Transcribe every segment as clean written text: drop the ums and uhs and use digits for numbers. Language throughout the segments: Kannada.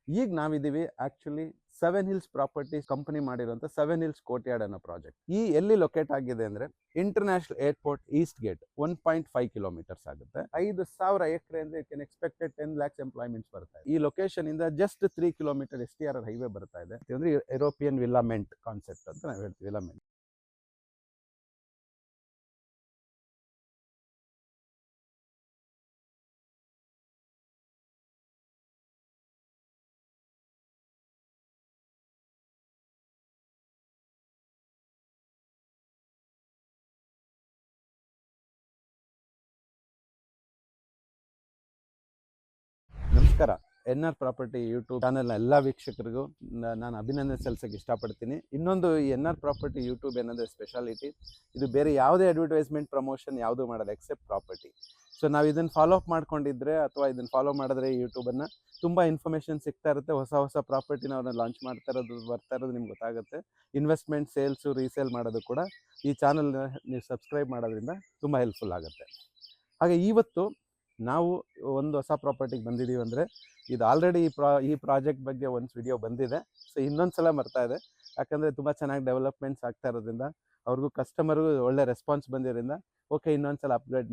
ಈಗ ನಾವಿದ್ದೀವಿ actually Seven Hills Properties company ಮಾಡಿರುವಂಥ ಸೆವೆನ್ ಹಿಲ್ಸ್ ಕೋರ್ಟ್ಯಾರ್ಡ್ ಅನ್ನೋ ಪ್ರಾಜೆಕ್ಟ್. ಈ ಎಲ್ಲಿ ಲೊಕೇಟ್ ಆಗಿದೆ ಅಂದರೆ international airport east gate 1.5 kilometers ಆಗುತ್ತೆ. 5,000 ಎಕರೆ ಅಂದರೆ you can expected 10 lakhs employments ಬರ್ತಾ ಇದೆ. ಈ ಲೊಕೇಶನ್ ಇಂದ ಜಸ್ಟ್ 3 ಕಿಲೋಮೀಟರ್ STRR ಹೈವೇ ಬರ್ತಾ ಇದೆ. ಅಂದರೆ ಯುರೋಪಿಯನ್ ವಿಲಾಮೆಂಟ್ ಕಾನ್ಸೆಪ್ಟ್ ಅಂತ ನಾವು ಹೇಳ್ತೀವಿ. ವಿಲಾಮೆಂಟ್ ನಮಸ್ಕಾರ. NR ಪ್ರಾಪರ್ಟಿ ಯೂಟ್ಯೂಬ್ ಚಾನೆಲ್ನ ಎಲ್ಲ ವೀಕ್ಷಕರಿಗೂ ನಾನು ಅಭಿನಂದನೆ ಸಲ್ಲಿಸೋಕ್ಕೆ ಇಷ್ಟಪಡ್ತೀನಿ. ಇನ್ನೊಂದು ಈ NR ಪ್ರಾಪರ್ಟಿ ಯೂಟ್ಯೂಬ್ ಏನಂದರೆ ಸ್ಪೆಷಾಲಿಟಿ, ಇದು ಬೇರೆ ಯಾವುದೇ ಅಡ್ವರ್ಟೈಸ್ಮೆಂಟ್ ಪ್ರಮೋಷನ್ ಯಾವುದೂ ಮಾಡೋದು ಎಕ್ಸೆಪ್ಟ್ ಪ್ರಾಪರ್ಟಿ. ಸೊ ನಾವು ಇದನ್ನು ಫಾಲೋ ಅಪ್ ಮಾಡ್ಕೊಂಡಿದ್ರೆ ಅಥವಾ ಇದನ್ನು ಫಾಲೋ ಮಾಡಿದ್ರೆ ಯೂಟ್ಯೂಬನ್ನು ತುಂಬ ಇನ್ಫಾರ್ಮೇಷನ್ ಸಿಗ್ತಾ ಇರುತ್ತೆ. ಹೊಸ ಪ್ರಾಪರ್ಟಿನ ಅವ್ರನ್ನ ಲಾಂಚ್ ಮಾಡ್ತಾ ಇರೋದು ಬರ್ತಾ ಇರೋದು ನಿಮ್ಗೆ ಗೊತ್ತಾಗುತ್ತೆ. ಇನ್ವೆಸ್ಟ್ಮೆಂಟ್, ಸೇಲ್ಸು, ರೀಸೇಲ್ ಮಾಡೋದು ಕೂಡ ಈ ಚಾನಲ್ನ ನೀವು ಸಬ್ಸ್ಕ್ರೈಬ್ ಮಾಡೋದ್ರಿಂದ ತುಂಬ ಹೆಲ್ಪ್ಫುಲ್ ಆಗುತ್ತೆ. ಹಾಗೆ ಇವತ್ತು ನಾವು ಒಂದು ಹೊಸ ಪ್ರಾಪರ್ಟಿಗೆ ಬಂದಿದ್ದೀವಿ. ಅಂದರೆ ಇದು ಆಲ್ರೆಡಿ ಈ ಪ್ರಾಜೆಕ್ಟ್ ಬಗ್ಗೆ ಒಂದು ವಿಡಿಯೋ ಬಂದಿದೆ. ಸೊ ಇನ್ನೊಂದು ಸಲ ಬರ್ತಾ ಇದೆ, ಯಾಕಂದರೆ ತುಂಬ ಚೆನ್ನಾಗಿ ಡೆವಲಪ್ಮೆಂಟ್ಸ್ ಆಗ್ತಾ ಇರೋದ್ರಿಂದ ಅವ್ರಿಗೂ ಕಸ್ಟಮರ್ಗೂ ಒಳ್ಳೆ ರೆಸ್ಪಾನ್ಸ್ ಬಂದಿರೋದ್ರಿಂದ ಓಕೆ ಇನ್ನೊಂದು ಸಲ ಅಪ್ಡೇಟ್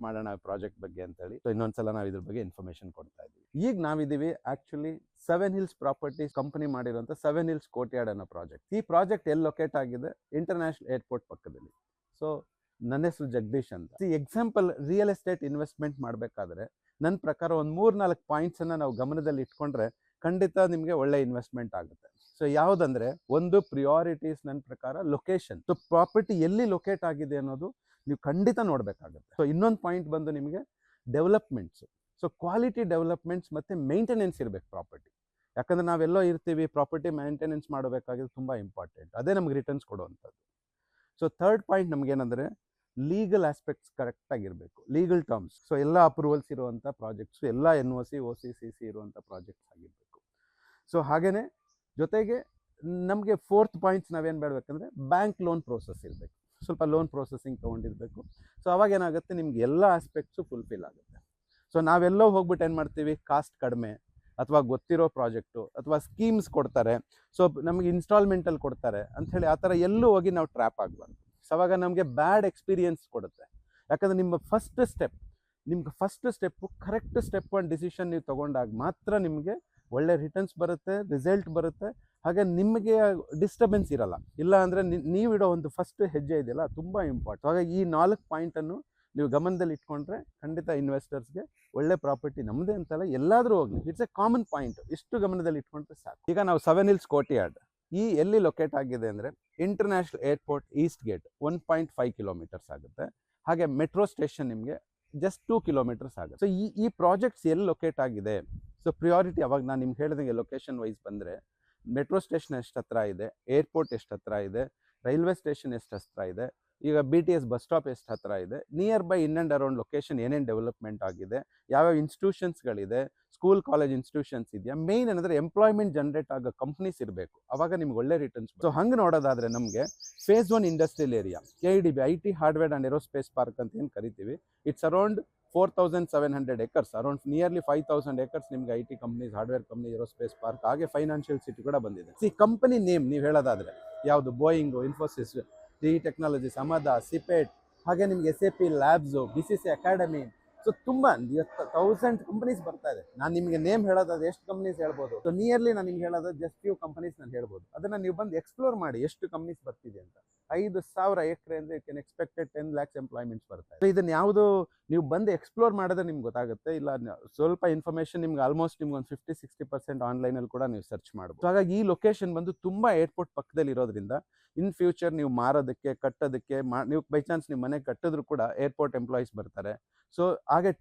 ಮಾಡೋಣ ಪ್ರಾಜೆಕ್ಟ್ ಬಗ್ಗೆ ಅಂತೇಳಿ. ಸೊ ಇನ್ನೊಂದು ಸಲ ನಾವು ಇದ್ರ ಬಗ್ಗೆ ಇನ್ಫಾರ್ಮೇಷನ್ ಕೊಡ್ತಾ ಇದ್ದೀವಿ. ಈಗ ನಾವಿದ್ದೀವಿ actually seven Hills Properties company ಮಾಡಿರುವಂಥ ಸೆವೆನ್ ಹಿಲ್ಸ್ ಕೋರ್ಟ್ಯಾರ್ಡ್ ಅನ್ನೋ ಪ್ರಾಜೆಕ್ಟ್. ಈ ಪ್ರಾಜೆಕ್ಟ್ ಎಲ್ಲಿ ಲೊಕೇಟ್ ಆಗಿದೆ? ಇಂಟರ್ನ್ಯಾಷನಲ್ ಏರ್ಪೋರ್ಟ್ ಪಕ್ಕದಲ್ಲಿ. ಸೊ ನನ್ನ ಹೆಸರು ಜಗದೀಶ್ ಅಂತ. ಎಕ್ಸಾಂಪಲ್, ರಿಯಲ್ ಎಸ್ಟೇಟ್ ಇನ್ವೆಸ್ಟ್ಮೆಂಟ್ ಮಾಡಬೇಕಾದ್ರೆ ನನ್ನ ಪ್ರಕಾರ ಒಂದು 3-4 ಪಾಯಿಂಟ್ಸನ್ನು ನಾವು ಗಮನದಲ್ಲಿ ಇಟ್ಕೊಂಡ್ರೆ ಖಂಡಿತ ನಿಮಗೆ ಒಳ್ಳೆ ಇನ್ವೆಸ್ಟ್ಮೆಂಟ್ ಆಗುತ್ತೆ. ಸೊ ಯಾವುದಂದರೆ, ಒಂದು ಪ್ರಿಯಾರಿಟೀಸ್ ನನ್ನ ಪ್ರಕಾರ ಲೊಕೇಶನ್. ಸೊ ಪ್ರಾಪರ್ಟಿ ಎಲ್ಲಿ ಲೊಕೇಟ್ ಆಗಿದೆ ಅನ್ನೋದು ನೀವು ಖಂಡಿತ ನೋಡಬೇಕಾಗುತ್ತೆ. ಸೊ ಇನ್ನೊಂದು ಪಾಯಿಂಟ್ ಬಂದು ನಿಮಗೆ ಡೆವಲಪ್ಮೆಂಟ್ಸು. ಸೊ ಕ್ವಾಲಿಟಿ ಡೆವಲಪ್ಮೆಂಟ್ಸ್ ಮತ್ತು ಮೇಂಟೆನೆನ್ಸ್ ಇರಬೇಕು ಪ್ರಾಪರ್ಟಿ. ಯಾಕಂದರೆ ನಾವೆಲ್ಲೋ ಇರ್ತೀವಿ, ಪ್ರಾಪರ್ಟಿ ಮೇಂಟೆನೆನ್ಸ್ ಮಾಡಬೇಕಾಗಿದ್ದು ತುಂಬ ಇಂಪಾರ್ಟೆಂಟ್. ಅದೇ ನಮಗೆ ರಿಟರ್ನ್ಸ್ ಕೊಡುವಂಥದ್ದು. ಸೊ ಥರ್ಡ್ ಪಾಯಿಂಟ್ ನಮಗೇನೆಂದರೆ ಲೀಗಲ್ ಆಸ್ಪೆಕ್ಟ್ಸ್ ಕರೆಕ್ಟಾಗಿರಬೇಕು, ಲೀಗಲ್ ಟರ್ಮ್ಸ್. ಸೊ ಎಲ್ಲ ಅಪ್ರೂವಲ್ಸ್ ಇರುವಂಥ ಪ್ರಾಜೆಕ್ಟ್ಸು, ಎಲ್ಲ NOC, OC, CC ಇರುವಂಥ ಪ್ರಾಜೆಕ್ಟ್ಸ್ ಆಗಿರಬೇಕು. ಸೊ ಹಾಗೆಯೇ ಜೊತೆಗೆ ನಮಗೆ ಫೋರ್ತ್ ಪಾಯಿಂಟ್ಸ್ ನಾವೇನು ಮಾಡಬೇಕಂದ್ರೆ ಬ್ಯಾಂಕ್ ಲೋನ್ ಪ್ರೋಸೆಸ್ ಇರಬೇಕು. ಸ್ವಲ್ಪ ಲೋನ್ ಪ್ರೋಸೆಸಿಂಗ್ ತೊಗೊಂಡಿರಬೇಕು. ಸೊ ಅವಾಗ ಏನಾಗುತ್ತೆ, ನಿಮ್ಗೆ ಎಲ್ಲ ಆಸ್ಪೆಕ್ಟ್ಸು ಫುಲ್ಫಿಲ್ ಆಗುತ್ತೆ. ಸೊ ನಾವೆಲ್ಲೋ ಹೋಗ್ಬಿಟ್ಟು ಏನು ಮಾಡ್ತೀವಿ, ಕಾಸ್ಟ್ ಕಡಿಮೆ ಅಥವಾ ಗೊತ್ತಿರೋ ಪ್ರಾಜೆಕ್ಟು ಅಥವಾ ಸ್ಕೀಮ್ಸ್ ಕೊಡ್ತಾರೆ, ಸೊ ನಮಗೆ ಇನ್ಸ್ಟಾಲ್ಮೆಂಟಲ್ಲಿ ಕೊಡ್ತಾರೆ ಅಂಥೇಳಿ ಆ ಥರ ಎಲ್ಲೂ ಹೋಗಿ ನಾವು ಟ್ರ್ಯಾಪ್ ಆಗಬಾರ್ದು. ಸೊ ಅವಾಗ ನಮಗೆ ಬ್ಯಾಡ್ ಎಕ್ಸ್ಪೀರಿಯನ್ಸ್ ಕೊಡುತ್ತೆ. ಯಾಕಂದರೆ ನಿಮ್ಮ first step correct step and decision ನೀವು ತೊಗೊಂಡಾಗ ಮಾತ್ರ ನಿಮಗೆ ಒಳ್ಳೆ ರಿಟರ್ನ್ಸ್ ಬರುತ್ತೆ, ರಿಸಲ್ಟ್ ಬರುತ್ತೆ. ಹಾಗೆ ನಿಮಗೆ ಡಿಸ್ಟರ್ಬೆನ್ಸ್ ಇರಲ್ಲ. ಇಲ್ಲ ಅಂದರೆ ನೀವಿಡೋ ಒಂದು ಫಸ್ಟ್ ಹೆಜ್ಜೆ ಇದೆಯಲ್ಲ ತುಂಬ ಇಂಪಾರ್ಟೆಂಟ್. ಹಾಗಾಗಿ ಈ 4 ಪಾಯಿಂಟನ್ನು ನೀವು ಗಮನದಲ್ಲಿ ಇಟ್ಕೊಂಡ್ರೆ ಖಂಡಿತ ಇನ್ವೆಸ್ಟರ್ಸ್ಗೆ ಒಳ್ಳೆ ಪ್ರಾಪರ್ಟಿ, ನಮ್ಮದೇ ಅಂತಲ್ಲ ಎಲ್ಲಾದರೂ ಹೋಗಲಿ, ಇಟ್ಸ್ ಎ ಕಾಮನ್ ಪಾಯಿಂಟ್. ಇಷ್ಟು ಗಮನದಲ್ಲಿ ಇಟ್ಕೊಂಡ್ರೆ ಸಾಕು. ಈಗ ನಾವು ಸೆವೆನ್ ಹಿಲ್ಸ್ ಕೋರ್ಟ್ಯಾರ್ಡ್ ಈ ಎಲ್ಲಿ ಲೊಕೇಟ್ ಆಗಿದೆ ಅಂದರೆ international airport east gate 1.5 kilometers ಆಗುತ್ತೆ. ಹಾಗೆ ಮೆಟ್ರೋ ಸ್ಟೇಷನ್ ನಿಮಗೆ ಜಸ್ಟ್ 2 ಕಿಲೋಮೀಟರ್ಸ್ ಆಗುತ್ತೆ. ಸೊ ಈ ಪ್ರಾಜೆಕ್ಟ್ಸ್ ಎಲ್ಲಿ ಲೊಕೇಟ್ ಆಗಿದೆ? ಸೊ ಪ್ರಿಯಾರಿಟಿ ಅವಾಗ ನಾನು ನಿಮ್ಗೆ ಹೇಳಿದಂಗೆ ಲೊಕೇಶನ್ ವೈಸ್ ಬಂದರೆ ಮೆಟ್ರೋ ಸ್ಟೇಷನ್ ಎಷ್ಟು ಹತ್ರ ಇದೆ, ಏರ್ಪೋರ್ಟ್ ಎಷ್ಟು ಹತ್ರ ಇದೆ, ರೈಲ್ವೆ ಸ್ಟೇಷನ್ ಎಷ್ಟು ಹತ್ರ ಇದೆ, ಈಗ BTS ಬಸ್ ಸ್ಟಾಪ್ ಎಷ್ಟು ಹತ್ರ ಇದೆ, nearby in and around location ಏನೇನು ಡೆವಲಪ್ಮೆಂಟ್ ಆಗಿದೆ, ಯಾವ್ಯಾವ ಇನ್ಸ್ಟಿಟ್ಯೂಷನ್ಸ್ಗಳಿದೆ, ಸ್ಕೂಲ್ ಕಾಲೇಜ್ ಇನ್ಸ್ಟಿಟ್ಯೂಷನ್ಸ್ ಇದೆಯಾ, ಮೇಯ್ನ್ ಏನಂದರೆ ಎಂಪ್ಲಾಯ್ಮೆಂಟ್ ಜನರೇಟ್ ಆಗೋ ಕಂಪ್ನೀಸ್ ಇರಬೇಕು. ಅವಾಗ ನಿಮ್ಗೆ ಒಳ್ಳೆ ರಿಟರ್ನ್ಸ್. ಸೊ ಹಂಗೆ ನೋಡೋದಾದರೆ ನಮಗೆ phase 1 industrial area KIDB IT hardware and aerospace park ಅಂತ ಏನು ಕರಿತೀವಿ, it's around 4,700 acres, around nearly 5,000 acres ನಿಮಗೆ IT companies, hardware company, aerospace park, ಹಾಗೆ ಫೈನಾನ್ಷಿಯಲ್ ಸಿಟಿ ಕೂಡ ಬಂದಿದೆ. ಕಂಪನಿ ನೇಮ್ ನೀವು ಹೇಳೋದಾದರೆ ಯಾವುದು? ಬೋಯಿಂಗು, ಇನ್ಫೋಸಿಸ್, TE ಟೆಕ್ನಾಲಜೀಸ್, ಅಮದ, ಸಿಪೇಟ್, ಹಾಗೆ ನಿಮಗೆ SAP labs, BCC academy. So ತುಂಬ 1000 ಕಂಪನೀಸ್ ಬರ್ತಾ ಇದೆ. ನಾನು ನಿಮಗೆ ನೇಮ್ ಹೇಳೋದಾದ್ರೆ ಎಷ್ಟು ಕಂಪನೀಸ್ ಹೇಳ್ಬೋದು? ಸೊ ನಿಯರ್ಲಿ ನಾನು ನಿಮ್ಗೆ ಹೇಳೋದು ಜಸ್ಟ್ ಫ್ಯೂ ಕಂಪನೀಸ್ ನಾನು ಹೇಳ್ಬೋದು. ಅದನ್ನು ನೀವು ಬಂದು ಎಕ್ಸ್ಪ್ಲೋರ್ ಮಾಡಿ ಎಷ್ಟು ಕಂಪನೀಸ್ ಬರ್ತಿದೆ ಅಂತ. 5,000 ಎಕರೆ ಅಂದರೆ you can expected 10 lakhs employments ಬರ್ತಾರೆ. ಸೊ ಇದನ್ನು ಯಾವುದು ನೀವು ಬಂದು ಎಕ್ಸ್ಪ್ಲೋರ್ ಮಾಡಿದ್ರೆ ನಿಮ್ಗೆ ಗೊತ್ತಾಗುತ್ತೆ. ಇಲ್ಲ ಸ್ವಲ್ಪ ಇನ್ಫಾರ್ಮೇಷನ್ ನಿಮ್ಗೆ ಆಲ್ಮೋಸ್ಟ್ ನಿಮ್ಗೆ ಒಂದು 50-60% ಆನ್ಲೈನಲ್ಲಿ ಕೂಡ ನೀವು ಸರ್ಚ್ ಮಾಡ್ಬೋದು. ಸೊ ಹಾಗಾಗಿ ಈ ಲೊಕೇಶನ್ ಬಂದು ತುಂಬ ಏರ್ಪೋರ್ಟ್ ಪಕ್ಕದಲ್ಲಿ ಇರೋದ್ರಿಂದ ಇನ್ ಫ್ಯೂಚರ್ ನೀವು ಮಾರೋದಕ್ಕೆ, ಕಟ್ಟೋದಕ್ಕೆ, ನೀವು ಬೈ ಚಾನ್ಸ್ ನೀವು ಮನೆ ಕಟ್ಟಿದ್ರು ಕೂಡ ಏರ್ಪೋರ್ಟ್ ಎಂಪ್ಲಾಯೀಸ್ ಬರ್ತಾರೆ. ಸೊ ಹಾಗೆ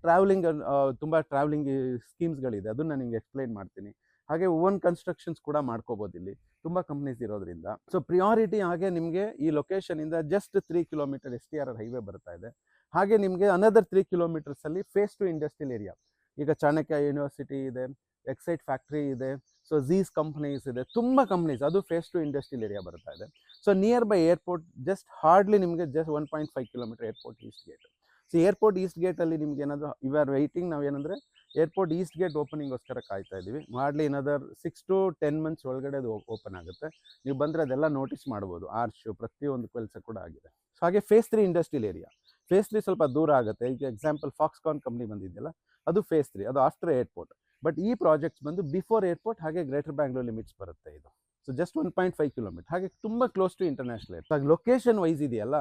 ತುಂಬ ಟ್ರಾವೆಲಿಂಗ್ ಸ್ಕೀಮ್ಸ್ಗಳಿದೆ, ಅದನ್ನು ನಾನು ನಿಮ್ಗೆ ಎಕ್ಸ್ಪ್ಲೈನ್ ಮಾಡ್ತೀನಿ. ಹಾಗೆ ಓನ್ ಕನ್ಸ್ಟ್ರಕ್ಷನ್ಸ್ ಕೂಡ ಮಾಡ್ಕೋಬೋದು ಇಲ್ಲಿ ತುಂಬ ಕಂಪ್ನೀಸ್ ಇರೋದ್ರಿಂದ. ಸೊ ಪ್ರಿಯಾರಿಟಿ ಹಾಗೆ ನಿಮಗೆ ಈ ಲೊಕೇಶನಿಂದ ಜಸ್ಟ್ 3 ಕಿಲೋಮೀಟರ್ STRR ಹೈವೇ ಬರ್ತಾ ಇದೆ. ಹಾಗೆ ನಿಮಗೆ ಅನದರ್ 3 ಕಿಲೋಮೀಟರ್ಸಲ್ಲಿ ಫೇಸ್ 2 ಇಂಡಸ್ಟ್ರಿಯಲ್ ಏರಿಯಾ. ಈಗ ಚಾಣಕ್ಯ ಯೂನಿವರ್ಸಿಟಿ ಇದೆ, ಎಕ್ಸೈಟ್ ಫ್ಯಾಕ್ಟ್ರಿ ಇದೆ, ಸೊ ಝೀಸ್ ಕಂಪ್ನೀಸ್ ಇದೆ, ತುಂಬ ಕಂಪ್ನೀಸ್, ಅದು ಫೇಸ್ 2 ಇಂಡಸ್ಟ್ರಿಯಲ್ ಏರಿಯಾ ಬರ್ತಾ ಇದೆ. So near by airport just hardly ನಿಮಗೆ just 1.5 kilometre airport east gate. So airport east ಗೇಟಲ್ಲಿ ನಿಮ್ಗೆ ಏನಾದರೂ ಇವ್ ಆರ್ ವೆಯ್ಟಿಂಗ್, ನಾವೇನಂದರೆ ಏರ್ಪೋರ್ಟ್ ಈಸ್ಟ್ ಗೇಟ್ ಓಪನಿಂಗೋಸ್ಕರ ಕಾಯ್ತಾ ಇದ್ದೀವಿ. ಮಾಡಲಿ ಇನದರ್ 6 to 10 months ಒಳಗಡೆ ಅದು ಓಪನ್ ಆಗುತ್ತೆ. ನೀವು ಬಂದರೆ ಅದೆಲ್ಲ ನೋಟಿಸ್ ಮಾಡ್ಬೋದು. ಆರ್ಚು ಪ್ರತಿಯೊಂದು ಕೆಲಸ ಕೂಡ ಆಗಿದೆ. ಸೊ ಹಾಗೆ ಫೇಸ್ 3 ಇಂಡಸ್ಟ್ರಿಯಲ್ ಏರಿಯಾ. ಫೇಸ್ 3 ಸ್ವಲ್ಪ ದೂರ ಆಗುತ್ತೆ. ಈಗ ಎಕ್ಸಾಂಪಲ್ ಫಾಕ್ಸ್ಕಾನ್ ಕಂಪ್ನಿ ಬಂದಿದೆಯಲ್ಲ, ಅದು ಫೇಸ್ 3, ಅದು ಆಫ್ಟರ್ ಏರ್ಪೋರ್ಟ್. ಬಟ್ ಈ ಪ್ರಾಜೆಕ್ಟ್ಸ್ ಬಂದು ಬಿಫೋರ್ ಏರ್ಪೋರ್ಟ್ ಹಾಗೆ ಗ್ರೇಟರ್ ಬ್ಯಾಂಗ್ಳೂರ್ ಲಿಮಿಟ್ಸ್ ಬರುತ್ತೆ ಇದು. ಸೊ ಜಸ್ಟ್ 1.5 ಕಿಲೋಮೀಟರ್, ಹಾಗೆ ತುಂಬ ಕ್ಲೋಸ್ ಟು ಇಂಟರ್ನ್ಯಾಷನಲ್ ಏರ್ಪೋರ್ಟ್. ಹಾಗೆ ಲೊಕೇಶನ್ ವೈಸ್ ಇದೆಯಲ್ಲ,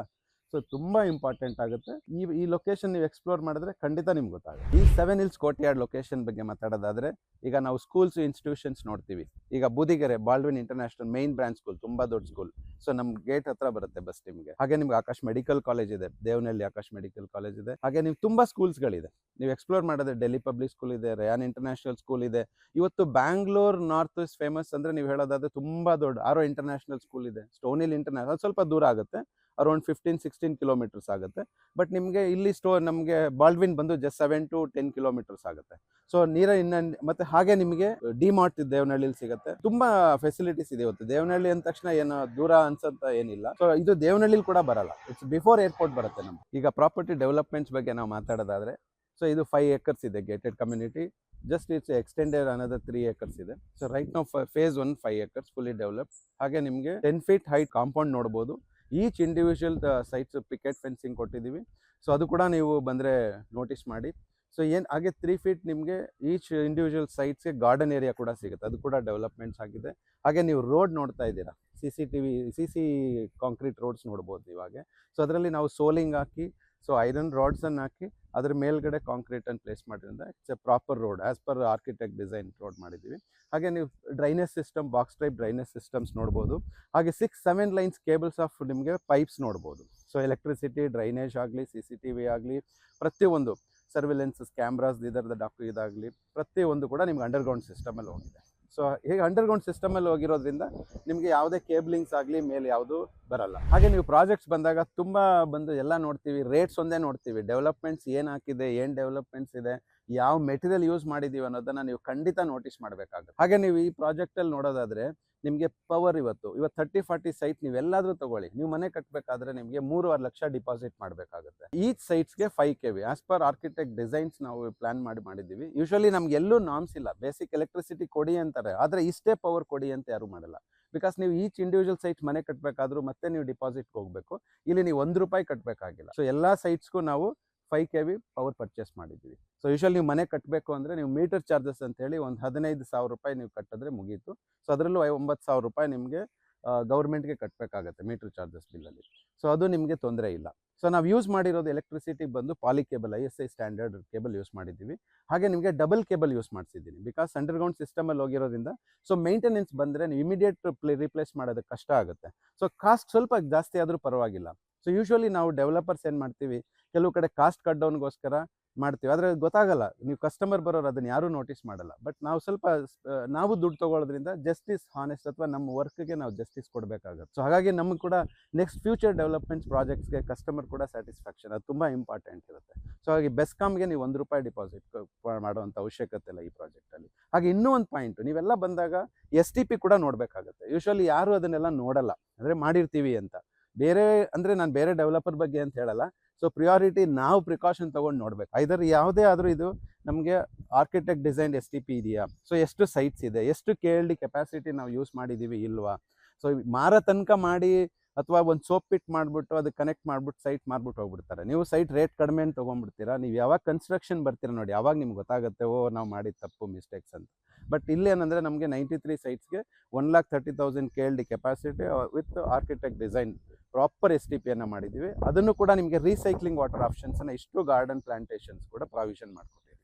ಸೊ ತುಂಬ ಇಂಪಾರ್ಟೆಂಟ್ ಆಗುತ್ತೆ. ಈ ಲೊಕೇಶನ್ ನೀವು ಎಕ್ಸ್ಪ್ಲೋರ್ ಮಾಡಿದ್ರೆ ಖಂಡಿತ ನಿಮ್ಗೆ ಗೊತ್ತಾಗುತ್ತೆ. ಈ 7 Hills ಕೋರ್ಟ್ಯಾರ್ಡ್ ಲೊಕೇಶನ್ ಬಗ್ಗೆ ಮಾತಾಡೋದಾದ್ರೆ, ಈಗ ನಾವು ಸ್ಕೂಲ್ಸ್ ಇನ್ಸ್ಟಿಟ್ಯೂಷನ್ಸ್ ನೋಡ್ತೀವಿ. ಈಗ Budigere Baldwin international main branch school, ತುಂಬ ದೊಡ್ಡ ಸ್ಕೂಲ್. ಸೊ ನಮ್ಮ ಗೇಟ್ ಹತ್ರ ಬರುತ್ತೆ ಬಸ್ ನಿಮಗೆ. ಹಾಗೆ ನಿಮ್ಗೆ ಆಕಾಶ್ ಮೆಡಿಕಲ್ ಕಾಲೇಜ್ ಇದೆ, ದೇವನಹಳ್ಳಿ ಆಕಾಶ್ ಮೆಡಿಕಲ್ ಕಾಲೇಜ್ ಇದೆ. ಹಾಗೆ ನೀವು ತುಂಬ ಸ್ಕೂಲ್ಸ್ಗಳಿದೆ, ನೀವು ಎಕ್ಸ್ಪ್ಲೋರ್ ಮಾಡಿದ್ರೆ ಡೆಲ್ಲಿ ಪಬ್ಲಿಕ್ ಸ್ಕೂಲ್ ಇದೆ, ರೇಯಾನ್ ಇಂಟರ್ನ್ಯಾಷನಲ್ ಸ್ಕೂಲ್ ಇದೆ. ಇವತ್ತು ಬ್ಯಾಂಗ್ಳೂರ್ ನಾರ್ತ್ ಈಸ್ಟ್ ಫೇಮಸ್ ಅಂದರೆ ನೀವು ಹೇಳೋದಾದ್ರೆ ತುಂಬ ದೊಡ್ಡ ಆರೋ ಇಂಟರ್ನ್ಯಾಷನಲ್ ಸ್ಕೂಲ್ ಇದೆ. ಸ್ಟೋನ್ ಹಿಲ್ ಇಂಟರ್ನ್ಯಾಷನಲ್ ಸ್ವಲ್ಪ ದೂರ ಆಗುತ್ತೆ, ಅರೌಂಡ್ 15-16 ಕಿಲೋಮೀಟರ್ಸ್ ಆಗುತ್ತೆ. ಬಟ್ ನಿಮಗೆ ಇಲ್ಲಿ ನಮಗೆ ಬಾಲ್ಡ್ವಿನ್ ಬಂದು ಜಸ್ಟ್ 7 to 10 ಕಿಲೋಮೀಟರ್ಸ್ ಆಗುತ್ತೆ. ಸೊ ಮತ್ತೆ ಹಾಗೆ ನಿಮಗೆ ಡಿಮಾರ್ಟ್ ದೇವನಹಳ್ಳಿಲಿ ಸಿಗುತ್ತೆ. ತುಂಬಾ ಫೆಸಿಲಿಟೀಸ್ ಇದೆ. ಇವತ್ತು ದೇವನಹಳ್ಳಿ ಅಂದ ತಕ್ಷಣ ಏನು ದೂರ ಅನ್ಸಂತ ಏನಿಲ್ಲ. ಸೊ ಇದು ದೇವನಹಳ್ಳಿಲಿ ಕೂಡ ಬರಲ್ಲ, ಇಟ್ಸ್ ಬಿಫೋರ್ ಏರ್ಪೋರ್ಟ್ ಬರುತ್ತೆ ನಮ್ಗೆ. ಈಗ ಪ್ರಾಪರ್ಟಿ ಡೆವಲಪ್ಮೆಂಟ್ಸ್ ಬಗ್ಗೆ ನಾವು ಮಾತಾಡೋದಾದ್ರೆ, ಸೊ ಇದು 5 acres ಇದೆ gated community. Just it's extended another 3 acres ಇದೆ. ಸೊ ರೈಟ್ ನಾವು ಫೇಸ್ 1 5 acres ಫುಲ್ಲಿ ಡೆವಲಪ್ಡ್. ಹಾಗೆ ನಿಮಗೆ 10 feet ಹೈಟ್ ಕಾಂಪೌಂಡ್ ನೋಡ್ಬೋದು. Each individual sites picket fencing ಕೊಟ್ಟಿದ್ದೀವಿ. ಸೊ ಅದು ಕೂಡ ನೀವು ಬಂದರೆ ನೋಟಿಸ್ ಮಾಡಿ. ಸೊ ಹಾಗೆ 3 feet ನಿಮಗೆ ಈಚ್ ಇಂಡಿವಿಜುವಲ್ ಸೈಟ್ಸ್ಗೆ ಗಾರ್ಡನ್ ಏರಿಯಾ ಕೂಡ ಸಿಗುತ್ತೆ, ಅದು ಕೂಡ ಡೆವಲಪ್ಮೆಂಟ್ಸ್ ಆಗಿದೆ. ಹಾಗೆ ನೀವು ರೋಡ್ ನೋಡ್ತಾ ಇದ್ದೀರಾ, CC ಕಾಂಕ್ರೀಟ್ ರೋಡ್ಸ್ ನೋಡ್ಬೋದು ಇವಾಗ. ಸೊ ಅದರಲ್ಲಿ ನಾವು ಸೋಲಿಂಗ್ ಹಾಕಿ, ಸೊ ಐರನ್ ರಾಡ್ಸನ್ನು ಹಾಕಿ ಅದ್ರ ಮೇಲ್ಗಡೆ ಕಾಂಕ್ರೀಟನ್ನು ಪ್ಲೇಸ್ ಮಾಡಿರೋದ್ರಿಂದ it's A proper road as per architect design road ಮಾಡಿದ್ದೀವಿ. ಹಾಗೆ ನೀವು drainage system, box type drainage systems ನೋಡ್ಬೋದು. ಹಾಗೆ 6-7 ಲೈನ್ಸ್ ಕೇಬಲ್ಸ್ ಆಫ್ ನಿಮಗೆ ಪೈಪ್ಸ್ ನೋಡ್ಬೋದು. ಸೊ ಎಲೆಕ್ಟ್ರಿಸಿಟಿ, ಡ್ರೈನೇಜ್ ಆಗಲಿ, CCTV ಆಗಲಿ, ಪ್ರತಿಯೊಂದು ಸರ್ವಿಲೆನ್ಸಸ್, ಕ್ಯಾಮ್ರಾಸ್, ಇದಾಗಲಿ ಪ್ರತಿಯೊಂದು ಕೂಡ ನಿಮ್ಗೆ ಅಂಡರ್ಗ್ರೌಂಡ್ ಸಿಸ್ಟಮಲ್ಲಿ ಹೋಗಿದೆ. ಸೊ ಹೀಗೆ ಅಂಡರ್ಗ್ರೌಂಡ್ ಸಿಸ್ಟಮಲ್ಲಿ ಹೋಗಿರೋದ್ರಿಂದ ನಿಮಗೆ ಯಾವುದೇ ಕೇಬ್ಲಿಂಗ್ಸ್ ಆಗಲಿ ಮೇಲೆ ಯಾವುದು ಬರಲ್ಲ. ಹಾಗೆ ನೀವು ಪ್ರಾಜೆಕ್ಟ್ಸ್ ಬಂದಾಗ ತುಂಬ ಎಲ್ಲ ನೋಡ್ತೀವಿ, ರೇಟ್ಸ್ ಒಂದೇ ನೋಡ್ತೀವಿ. ಡೆವಲಪ್ಮೆಂಟ್ಸ್ ಏನು ಹಾಕಿದೆ, ಏನು ಡೆವಲಪ್ಮೆಂಟ್ಸ್ ಇದೆ, ಯಾವ ಮೆಟೀರಿಯಲ್ ಯೂಸ್ ಮಾಡಿದ್ದೀವಿ ಅನ್ನೋದನ್ನು ನೀವು ಖಂಡಿತ ನೋಟಿಸ್ ಮಾಡಬೇಕಾಗುತ್ತೆ. ಹಾಗೆ ನೀವು ಈ ಪ್ರಾಜೆಕ್ಟಲ್ಲಿ ನೋಡೋದಾದರೆ ನಿಮಗೆ ಪವರ್ ಇವತ್ತು 30-40 ಸೈಟ್ ನೀವೆಲ್ಲಾದರೂ ತೊಗೊಳ್ಳಿ, ನೀವು ಮನೆ ಕಟ್ಟಬೇಕಾದ್ರೆ ನಿಮಗೆ 3.5 ಲಕ್ಷ ಡಿಪಾಸಿಟ್ ಮಾಡಬೇಕಾಗುತ್ತೆ. ಈಚ್ ಸೈಟ್ಸ್ಗೆ 5 kV as per architect designs ನಾವು ಪ್ಲಾನ್ ಮಾಡಿದ್ದೀವಿ. ಯೂಶಲಿ ನಮ್ಗೆ ಎಲ್ಲೂ ನಾರ್ಮ್ಸ್ ಇಲ್ಲ. ಬೇಸಿಕ್ ಎಲೆಕ್ಟ್ರಿಸಿಟಿ ಕೊಡಿ ಅಂತಾರೆ, ಆದರೆ ಇಷ್ಟೇ ಪವರ್ ಕೊಡಿ ಅಂತ ಯಾರು ಮಾಡಲ್ಲ. ಬಿಕಾಸ್ ನೀವು ಈಚ್ ಇಂಡಿವಿಜುವಲ್ ಸೈಟ್ ಮನೆ ಕಟ್ಟಬೇಕಾದ್ರೂ ಮತ್ತೆ ನೀವು ಡಿಪಾಸಿಟ್ಗೆ ಹೋಗಬೇಕು. ಇಲ್ಲಿ ನೀವು ₹1 ಕಟ್ಟಬೇಕಾಗಿಲ್ಲ. ಸೊ ಎಲ್ಲ ಸೈಟ್ಸ್ಗೂ ನಾವು 5 kV ಪವರ್ ಪರ್ಚೇಸ್ ಮಾಡಿದ್ದೀವಿ. ಸೊ ಯೂಶಲಿ ನೀವು ಮನೆ ಕಟ್ಟಬೇಕು ಅಂದರೆ ನೀವು ಮೀಟರ್ ಚಾರ್ಜಸ್ ಅಂತೇಳಿ ಒಂದು ₹15,000 ನೀವು ಕಟ್ಟಿದ್ರೆ ಮುಗೀತು. ಸೊ ಅದರಲ್ಲೂ ₹9,000 ನಿಮಗೆ ಗೌರ್ಮೆಂಟ್ಗೆ ಕಟ್ಟಬೇಕಾಗತ್ತೆ ಮೀಟರ್ ಚಾರ್ಜಸ್ ಬಿಲ್ಲಲ್ಲಿ. ಸೊ ಅದು ನಿಮಗೆ ತೊಂದರೆ ಇಲ್ಲ. ಸೊ ನಾವು ಯೂಸ್ ಮಾಡಿರೋದು ಎಲೆಕ್ಟ್ರಿಸಿಟಿ ಬಂದು poly cable, ISI standard cable use ಮಾಡಿದ್ದೀವಿ. ಹಾಗೆ ನಿಮಗೆ ಡಬಲ್ ಕೇಬಲ್ ಯೂಸ್ ಮಾಡಿಸಿದ್ದೀನಿ, ಬಿಕಾಸ್ ಅಂಡರ್ಗ್ರೌಂಡ್ ಸಿಸ್ಟಮಲ್ಲಿ ಹೋಗಿರೋದ್ರಿಂದ. ಸೊ ಮೇಂಟೆನೆನ್ಸ್ ಬಂದರೆ ನೀವು ಇಮಿಡಿಯೇಟ್ ರೀಪ್ಲೇಸ್ ಮಾಡೋದಕ್ಕೆ ಕಷ್ಟ ಆಗುತ್ತೆ. ಸೊ ಕಾಸ್ಟ್ ಸ್ವಲ್ಪ ಜಾಸ್ತಿ ಆದರೂ ಪರವಾಗಿಲ್ಲ. ಸೊ ಯೂಶ್ವಲಿ ನಾವು ಡೆವಲಪರ್ಸ್ ಏನು ಮಾಡ್ತೀವಿ, ಕೆಲವು ಕಡೆ ಕಾಸ್ಟ್ ಕಟ್ ಡೌನ್ಗೋಸ್ಕರ ಮಾಡ್ತೀವಿ, ಆದರೆ ಗೊತ್ತಾಗಲ್ಲ. ನೀವು ಕಸ್ಟಮರ್ ಬರೋರು ಅದನ್ನು ಯಾರೂ ನೋಟಿಸ್ ಮಾಡಲ್ಲ. ಬಟ್ ನಾವು ಸ್ವಲ್ಪ ನಾವು ದುಡ್ಡು ತೊಗೊಳ್ಳೋದ್ರಿಂದ ಜಸ್ಟಿಸ್, ಹಾನೆಸ್ಟ್ ಅಥವಾ ನಮ್ಮ ವರ್ಕ್ಗೆ ನಾವು ಜಸ್ಟಿಸ್ ಕೊಡಬೇಕಾಗುತ್ತೆ. ಸೊ ಹಾಗಾಗಿ ನಮಗೆ ಕೂಡ ನೆಕ್ಸ್ಟ್ ಫ್ಯೂಚರ್ ಡೆವಲಪ್ಮೆಂಟ್ಸ್ ಪ್ರಾಜೆಕ್ಟ್ಸ್ಗೆ ಕಸ್ಟಮರ್ ಕೂಡ ಸ್ಯಾಟಿಸ್ಫ್ಯಾಕ್ಷನ್ ಅದು ತುಂಬ ಇಂಪಾರ್ಟೆಂಟ್ ಇರುತ್ತೆ. ಸೊ ಹಾಗೆ ಬೆಸ್ಕಾಮ್ಗೆ ನೀವು ₹1 ಡಿಪಾಸಿಟ್ ಮಾಡುವಂಥ ಅವಶ್ಯಕತೆ ಇಲ್ಲ ಈ ಪ್ರಾಜೆಕ್ಟಲ್ಲಿ. ಹಾಗೆ ಇನ್ನೂ ಒಂದು ಪಾಯಿಂಟು, ನೀವೆಲ್ಲ ಬಂದಾಗ STP ಕೂಡ ನೋಡಬೇಕಾಗುತ್ತೆ. ಯೂಶ್ವಲಿ ಯಾರು ಅದನ್ನೆಲ್ಲ ನೋಡಲ್ಲ, ಅಂದರೆ ಮಾಡಿರ್ತೀವಿ ಅಂತ. ನಾನು ಬೇರೆ ಡೆವಲಪರ್ ಬಗ್ಗೆ ಅಂತ ಹೇಳಲ್ಲ. ಸೊ ಪ್ರಿಯಾರಿಟಿ ನಾವು ಪ್ರಿಕಾಷನ್ ತೊಗೊಂಡು ನೋಡ್ಬೇಕು. ಐದರ್ ಯಾವುದೇ ಆದರೂ ಇದು ನಮಗೆ ಆರ್ಕಿಟೆಕ್ಟ್ ಡಿಸೈನ್ STP ಇದೆಯಾ, ಸೊ ಎಷ್ಟು ಸೈಟ್ಸ್ ಇದೆ, ಎಷ್ಟು KLD ಕೆಪಾಸಿಟಿ ನಾವು ಯೂಸ್ ಮಾಡಿದ್ದೀವಿ ಇಲ್ವಾ. ಸೊ ಮಾರೋ ತನಕ ಮಾಡಿ ಅಥವಾ ಒಂದು ಸೋಪ್ ಪಿಟ್ ಮಾಡಿಬಿಟ್ಟು ಅದಕ್ಕೆ ಕನೆಕ್ಟ್ ಮಾಡಿಬಿಟ್ಟು ಸೈಟ್ ಮಾರ್ಬಿಟ್ಟು ಹೋಗ್ಬಿಡ್ತಾರೆ. ನೀವು ಸೈಟ್ ರೇಟ್ ಕಡಿಮೆ ಅಂತ ತೊಗೊಂಡ್ಬಿಡ್ತೀರಾ. ನೀವು ಯಾವಾಗ ಕನ್ಸ್ಟ್ರಕ್ಷನ್ ಬರ್ತೀರಾ ನೋಡಿ, ಯಾವಾಗ ನಿಮ್ಗೆ ಗೊತ್ತಾಗುತ್ತೆ ನಾವು ಮಾಡಿದ ತಪ್ಪು, ಮಿಸ್ಟೇಕ್ಸ್ ಅಂತ. ಬಟ್ ಇಲ್ಲಿ ಏನಂದರೆ ನಮಗೆ 93 ಸೈಟ್ಸ್ಗೆ 1,30,000 KLD capacity with architect design proper STPಯನ್ನು ಮಾಡಿದ್ದೀವಿ. ಅದನ್ನು ಕೂಡ ನಿಮಗೆ ರೀಸೈಕ್ಲಿಂಗ್ ವಾಟರ್ ಆಪ್ಷನ್ಸನ್ನು ಇಷ್ಟು ಗಾರ್ಡನ್ ಪ್ಲಾಂಟೇಷನ್ಸ್ ಕೂಡ ಪ್ರಾವಿಷನ್ ಮಾಡ್ಕೊಟ್ಟಿದ್ದೀವಿ.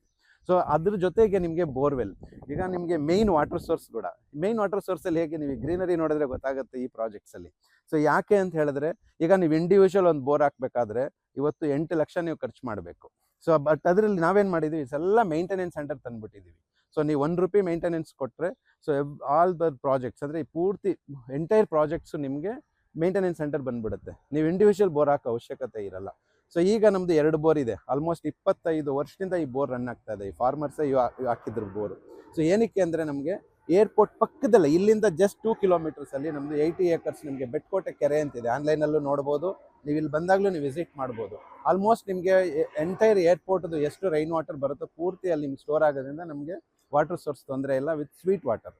ಸೊ ಅದ್ರ ಜೊತೆಗೆ ನಿಮಗೆ ಬೋರ್ವೆಲ್, ಈಗ ನಿಮಗೆ ಮೇಯ್ನ್ ವಾಟರ್ ಸೋರ್ಸ್ ಕೂಡ. ಮೇಯ್ನ್ ವಾಟರ್ ಸೋರ್ಸಲ್ಲಿ ಹೇಗೆ ನೀವು ಗ್ರೀನರಿ ನೋಡಿದ್ರೆ ಗೊತ್ತಾಗುತ್ತೆ ಈ ಪ್ರಾಜೆಕ್ಟ್ಸಲ್ಲಿ. ಸೊ ಯಾಕೆ ಅಂತ ಹೇಳಿದ್ರೆ, ಈಗ ನೀವು ಇಂಡಿವಿಜುವಲ್ ಒಂದು ಬೋರ್ ಹಾಕಬೇಕಾದ್ರೆ ಇವತ್ತು 8 ಲಕ್ಷ ನೀವು ಖರ್ಚು ಮಾಡಬೇಕು. ಸೊ ಬಟ್ ಅದರಲ್ಲಿ ನಾವೇನು ಮಾಡಿದ್ದೀವಿ, ಇದೆಲ್ಲ ಮೇಂಟೆನೆನ್ಸ್ ಸೆಂಟರ್ ತಂದುಬಿಟ್ಟಿದ್ದೀವಿ. ಸೊ ನೀವು ₹1 ಮೇಂಟೆನೆನ್ಸ್ ಕೊಟ್ಟರೆ, ಸೊ ಆಲ್ ದ ಪ್ರಾಜೆಕ್ಟ್ಸ್ ಅಂದರೆ ಪೂರ್ತಿ ಎಂಟೈರ್ ಪ್ರಾಜೆಕ್ಟ್ಸು ನಿಮಗೆ ಮೇಂಟೆನೆನ್ಸ್ ಸೆಂಟರ್ ಬಂದುಬಿಡುತ್ತೆ. ನೀವು ಇಂಡಿವಿಜುವಲ್ ಬೋರ್ ಹಾಕೋ ಅವಶ್ಯಕತೆ ಇರಲ್ಲ. ಸೊ ಈಗ ನಮ್ಮದು 2 ಬೋರ್ ಇದೆ. ಆಲ್ಮೋಸ್ಟ್ 25 ವರ್ಷದಿಂದ ಈ ಬೋರ್ ರನ್ ಆಗ್ತಾ ಇದೆ. ಈ ಫಾರ್ಮರ್ಸೇ ಹಾಕಿದ್ರು ಬೋರು. ಸೊ ಏನಕ್ಕೆ ಅಂದರೆ ನಮಗೆ ಏರ್ಪೋರ್ಟ್ ಪಕ್ಕದಲ್ಲೇ, ಇಲ್ಲಿಂದ ಜಸ್ಟ್ 2 ಕಿಲೋಮೀಟರ್ಸಲ್ಲಿ ನಮ್ಮದು 80 ಏಕರ್ಸ್ ನಿಮಗೆ ಬೆಟ್ಕೋಟೆ ಕೆರೆ ಅಂತಿದೆ. ಆನ್ಲೈನಲ್ಲೂ ನೋಡ್ಬೋದು, ನೀವು ಇಲ್ಲಿ ಬಂದಾಗಲೂ ನೀವು ವಿಸಿಟ್ ಮಾಡ್ಬೋದು. ಆಲ್ಮೋಸ್ಟ್ ನಿಮಗೆ ಎಂಟೈರ್ ಏರ್ಪೋರ್ಟ್ದು ಎಷ್ಟು ರೈನ್ ವಾಟರ್ ಬರುತ್ತೋ ಪೂರ್ತಿ ಅಲ್ಲಿ ನಿಮ್ಗೆ ಸ್ಟೋರ್ ಆಗೋದ್ರಿಂದ ನಮಗೆ ವಾಟರ್ ಸೋರ್ಸ್ ತೊಂದರೆ ಇಲ್ಲ, ವಿತ್ ಸ್ವೀಟ್ ವಾಟರ್.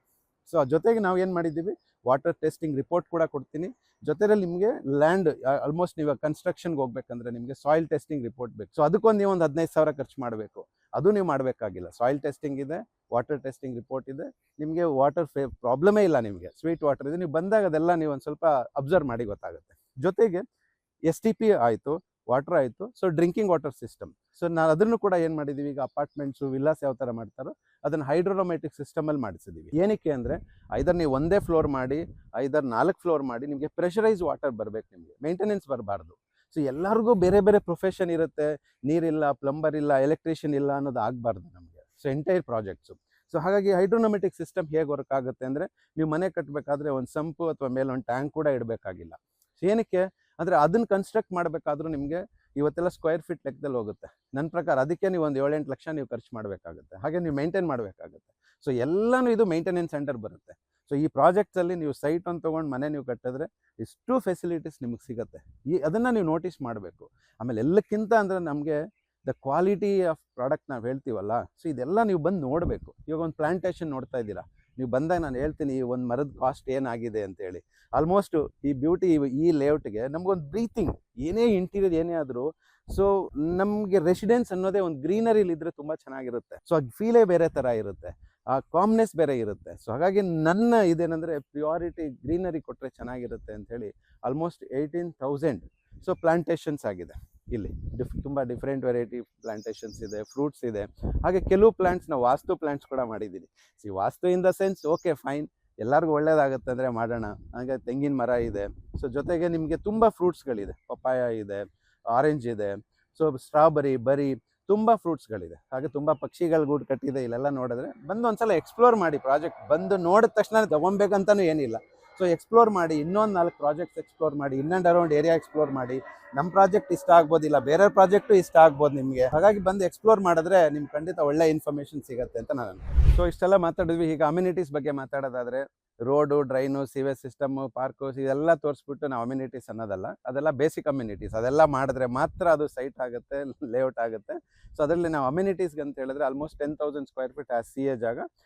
ಸೊ ಜೊತೆಗೆ ನಾವು ಏನು ಮಾಡಿದ್ದೀವಿ, ವಾಟರ್ ಟೆಸ್ಟಿಂಗ್ ರಿಪೋರ್ಟ್ ಕೂಡ ಕೊಡ್ತೀನಿ. ಜೊತೆಯಲ್ಲಿ ನಿಮಗೆ ಲ್ಯಾಂಡ್ ಆಲ್ಮೋಸ್ಟ್ ನೀವು ಕನ್ಸ್ಟ್ರಕ್ಷನ್ಗೆ ಹೋಗ್ಬೇಕಂದ್ರೆ ನಿಮಗೆ ಸಾಯಿಲ್ ಟೆಸ್ಟಿಂಗ್ ರಿಪೋರ್ಟ್ ಬೇಕು. ಸೊ ಅದಕ್ಕೊಂದು ನೀವು ಒಂದು 15,000 ಖರ್ಚು ಮಾಡಬೇಕು. ಅದು ನೀವು ಮಾಡಬೇಕಾಗಿಲ್ಲ. ಸಾಯಿಲ್ ಟೆಸ್ಟಿಂಗ್ ಇದೆ, ವಾಟರ್ ಟೆಸ್ಟಿಂಗ್ ರಿಪೋರ್ಟ್ ಇದೆ, ನಿಮಗೆ ವಾಟರ್ ಪ್ರಾಬ್ಲಮೇ ಇಲ್ಲ. ನಿಮಗೆ ಸ್ವೀಟ್ ವಾಟರ್ ಇದೆ, ನೀವು ಬಂದಾಗ ಅದೆಲ್ಲ ನೀವು ಒಂದು ಸ್ವಲ್ಪ ಅಬ್ಸರ್ವ್ ಮಾಡಿ ಗೊತ್ತಾಗುತ್ತೆ. ಜೊತೆಗೆ STP ಆಯಿತು, ವಾಟರ್ ಆಯಿತು. So drinking water system, so ನಾವು ಅದನ್ನು ಕೂಡ ಏನು ಮಾಡಿದ್ದೀವಿ, ಈಗ ಅಪಾರ್ಟ್ಮೆಂಟ್ಸು ವಿಲ್ಲಾಸ್ ಯಾವ ಥರ ಮಾಡ್ತಾರೋ ಅದನ್ನು ಹೈಡ್ರೋನೋಮೆಟಿಕ್ ಸಿಸ್ಟಮಲ್ಲಿ ಮಾಡಿಸಿದ್ದೀವಿ. ಏನಕ್ಕೆ ಅಂದರೆ ಐದರ್ ನೀವು ಒಂದೇ ಫ್ಲೋರ್ ಮಾಡಿ, ಐದರ್ 4 ಫ್ಲೋರ್ ಮಾಡಿ, ನಿಮಗೆ ಪ್ರೆಷರೈಸ್ ವಾಟರ್ ಬರಬೇಕು, ನಿಮಗೆ ಮೇಂಟೆನೆನ್ಸ್ ಬರಬಾರ್ದು. ಸೊ ಎಲ್ಲರಿಗೂ ಬೇರೆ ಬೇರೆ ಪ್ರೊಫೆಷನ್ ಇರುತ್ತೆ, ನೀರಿಲ್ಲ, ಪ್ಲಂಬರ್ ಇಲ್ಲ, ಎಲೆಕ್ಟ್ರಿಷಿಯನ್ ಇಲ್ಲ ಅನ್ನೋದು ಆಗಬಾರ್ದು ನಮಗೆ. So entire projects. ಸೊ ಹಾಗಾಗಿ ಹೈಡ್ರೋನೋಮೆಟಿಕ್ ಸಿಸ್ಟಮ್ ಹೇಗೆ ವರ್ಕ್ ಆಗುತ್ತೆ ಅಂದರೆ, ನೀವು ಮನೆ ಕಟ್ಟಬೇಕಾದ್ರೆ ಒಂದು ಸಂಪು ಅಥವಾ ಮೇಲೆ ಒಂದು ಟ್ಯಾಂಕ್ ಕೂಡ ಇಡಬೇಕಾಗಿಲ್ಲ. ಸೊ ಏನಕ್ಕೆ ಅಂದರೆ ಅದನ್ನು ಕನ್ಸ್ಟ್ರಕ್ಟ್ ಮಾಡಬೇಕಾದ್ರೂ ನಿಮಗೆ ಇವತ್ತೆಲ್ಲ ಸ್ಕ್ವೇರ್ ಫೀಟ್ ಲೆಕ್ಕದಲ್ಲಿ ಹೋಗುತ್ತೆ ನನ್ನ ಪ್ರಕಾರ. ಅದಕ್ಕೆ ನೀವು ಒಂದು 7-8 ಲಕ್ಷ ನೀವು ಖರ್ಚು ಮಾಡಬೇಕಾಗುತ್ತೆ. ಹಾಗೆ ನೀವು ಮೇಂಟೈನ್ ಮಾಡಬೇಕಾಗುತ್ತೆ. ಸೊ ಎಲ್ಲನೂ ಇದು ಮೇಂಟೆನೆನ್ಸ್ ಅಂಡರ್ ಬರುತ್ತೆ. ಸೊ ಈ ಪ್ರಾಜೆಕ್ಟ್ಸಲ್ಲಿ ನೀವು ಸೈಟ್ ಒಂದು ತೊಗೊಂಡು ಮನೆ ನೀವು ಕಟ್ಟಿದ್ರೆ ಇಷ್ಟು ಫೆಸಿಲಿಟೀಸ್ ನಿಮಗೆ ಸಿಗುತ್ತೆ. ಅದನ್ನು ನೀವು ನೋಟಿಸ್ ಮಾಡಬೇಕು. ಆಮೇಲೆ ಎಲ್ಲಕ್ಕಿಂತ ಅಂದರೆ ನಮಗೆ ದ ಕ್ವಾಲಿಟಿ ಆಫ್ ಪ್ರಾಡಕ್ಟ್ ನಾವು ಹೇಳ್ತೀವಲ್ಲ, ಸೊ ಇದೆಲ್ಲ ನೀವು ಬಂದು ನೋಡಬೇಕು. ಇವಾಗ ಒಂದು ಪ್ಲಾಂಟೇಶನ್ ನೋಡ್ತಾ ಇದ್ದೀರಾ, ನೀವು ಬಂದಾಗ ನಾನು ಹೇಳ್ತೀನಿ ಈ ಒಂದು ಮರದ ಕಾಸ್ಟ್ ಏನಾಗಿದೆ ಅಂತೇಳಿ. ಆಲ್ಮೋಸ್ಟ್ ಈ ಬ್ಯೂಟಿ ಈ ಲೇಔಟ್ಗೆ ನಮಗೊಂದು ಬ್ರೀತಿಂಗ್, ಏನೇ ಇಂಟೀರಿಯರ್ ಏನೇ ಆದರೂ ಸೊ ನಮಗೆ ರೆಸಿಡೆನ್ಸ್ ಅನ್ನೋದೇ ಒಂದು ಗ್ರೀನರಿಲಿ ಇದ್ದರೆ ತುಂಬ ಚೆನ್ನಾಗಿರುತ್ತೆ. ಸೊ ಅದು ಫೀಲೇ ಬೇರೆ ಥರ ಇರುತ್ತೆ, ಆ ಕಾಮ್ನೆಸ್ ಬೇರೆ ಇರುತ್ತೆ. ಸೊ ಹಾಗಾಗಿ ನನ್ನ ಇದೇನೆಂದರೆ ಪ್ರಿಯಾರಿಟಿ ಗ್ರೀನರಿ ಕೊಟ್ಟರೆ ಚೆನ್ನಾಗಿರುತ್ತೆ ಅಂಥೇಳಿ ಆಲ್ಮೋಸ್ಟ್ 18,000 ಸೊ ಪ್ಲಾಂಟೇಶನ್ಸ್ ಆಗಿದೆ ಇಲ್ಲಿ. ತುಂಬ ಡಿಫ್ರೆಂಟ್ ವೆರೈಟಿ ಪ್ಲಾಂಟೇಶನ್ಸ್ ಇದೆ, ಫ್ರೂಟ್ಸ್ ಇದೆ. ಹಾಗೆ ಕೆಲವು ಪ್ಲಾಂಟ್ಸ್ ನಾವು ವಾಸ್ತು ಪ್ಲಾಂಟ್ಸ್ ಕೂಡ ಮಾಡಿದ್ದೀನಿ. Vastu in the sense okay fine, ಎಲ್ಲರಿಗೂ ಒಳ್ಳೇದಾಗುತ್ತೆ ಅಂದರೆ ಮಾಡೋಣ. ಹಾಗೆ ತೆಂಗಿನ ಮರ ಇದೆ. ಸೊ ಜೊತೆಗೆ ನಿಮಗೆ ತುಂಬ ಫ್ರೂಟ್ಸ್ಗಳಿದೆ, ಪಪ್ಪಾಯ ಇದೆ, ಆರೆಂಜ್ ಇದೆ, ಸೊ ಸ್ಟ್ರಾಬೆರಿ, ಬರಿ, ತುಂಬ ಫ್ರೂಟ್ಸ್ಗಳಿದೆ. ಹಾಗೆ ತುಂಬ ಪಕ್ಷಿಗಳ ಗೂಡು ಕಟ್ಟಿದೆ. ಇಲ್ಲೆಲ್ಲ ನೋಡಿದ್ರೆ ಬಂದು ಒಂದ್ಸಲ ಎಕ್ಸ್ಪ್ಲೋರ್ ಮಾಡಿ. ಪ್ರಾಜೆಕ್ಟ್ ಬಂದು ನೋಡಿದ ತಕ್ಷಣ ತೊಗೊಬೇಕಂತನೂ ಏನಿಲ್ಲ. ಸೊ ಎಕ್ಸ್ಪ್ಲೋರ್ ಮಾಡಿ, ಇನ್ನೊಂದು 4 ಪ್ರಾಜೆಕ್ಟ್ಸ್ ಎಕ್ಸ್ಪ್ಲೋರ್ ಮಾಡಿ, ಇನ್ ಆ್ಯಂಡ್ ಅರೌಂಡ್ ಏರಿಯಾ ಎಕ್ಸ್ಪ್ಲೋರ್ ಮಾಡಿ. ನಮ್ಮ ಪ್ರಾಜೆಕ್ಟ್ ಇಷ್ಟ ಆಗ್ಬೋದಿಲ್ಲ, ಬೇರೆ ಪ್ರಾಜೆಕ್ಟು ಇಷ್ಟ ಆಗ್ಬೋದು ನಿಮಗೆ. ಹಾಗಾಗಿ ಬಂದು ಎಕ್ಸ್ಪ್ಲೋರ್ ಮಾಡಿದ್ರೆ ನಿಮ್ಗೆ ಖಂಡಿತ ಒಳ್ಳೆ ಇನ್ಫಾರ್ಮೇಷನ್ ಸಿಗುತ್ತೆ ಅಂತ ನಾನು. ಸೊ ಇಷ್ಟೆಲ್ಲ ಮಾತಾಡಿದ್ವಿ. ಈಗ ಅಮ್ಯುನಿಟೀಸ್ ಬಗ್ಗೆ ಮಾತಾಡೋದಾದರೆ road, drain, sewage system, park ಇದೆಲ್ಲ ತೋರಿಸ್ಬಿಟ್ಟು ನಾವು ಅಮ್ಯುನಿಟೀಸ್ ಅನ್ನೋದಲ್ಲ. ಅದೆಲ್ಲ ಬೇಸಿಕ್ ಅಮ್ಯುನಿಟೀಸ್. ಅದೆಲ್ಲ ಮಾಡಿದ್ರೆ ಮಾತ್ರ ಅದು ಸೈಟ್ ಆಗುತ್ತೆ, ಲೇಔಟ್ ಆಗುತ್ತೆ. ಸೊ ಅದರಲ್ಲಿ ನಾವು ಅಮ್ಯುನಿಟೀಸ್ಗೆ ಅಂತ ಹೇಳಿದ್ರೆ almost 10,000 square feet as CA ಜಾಗ.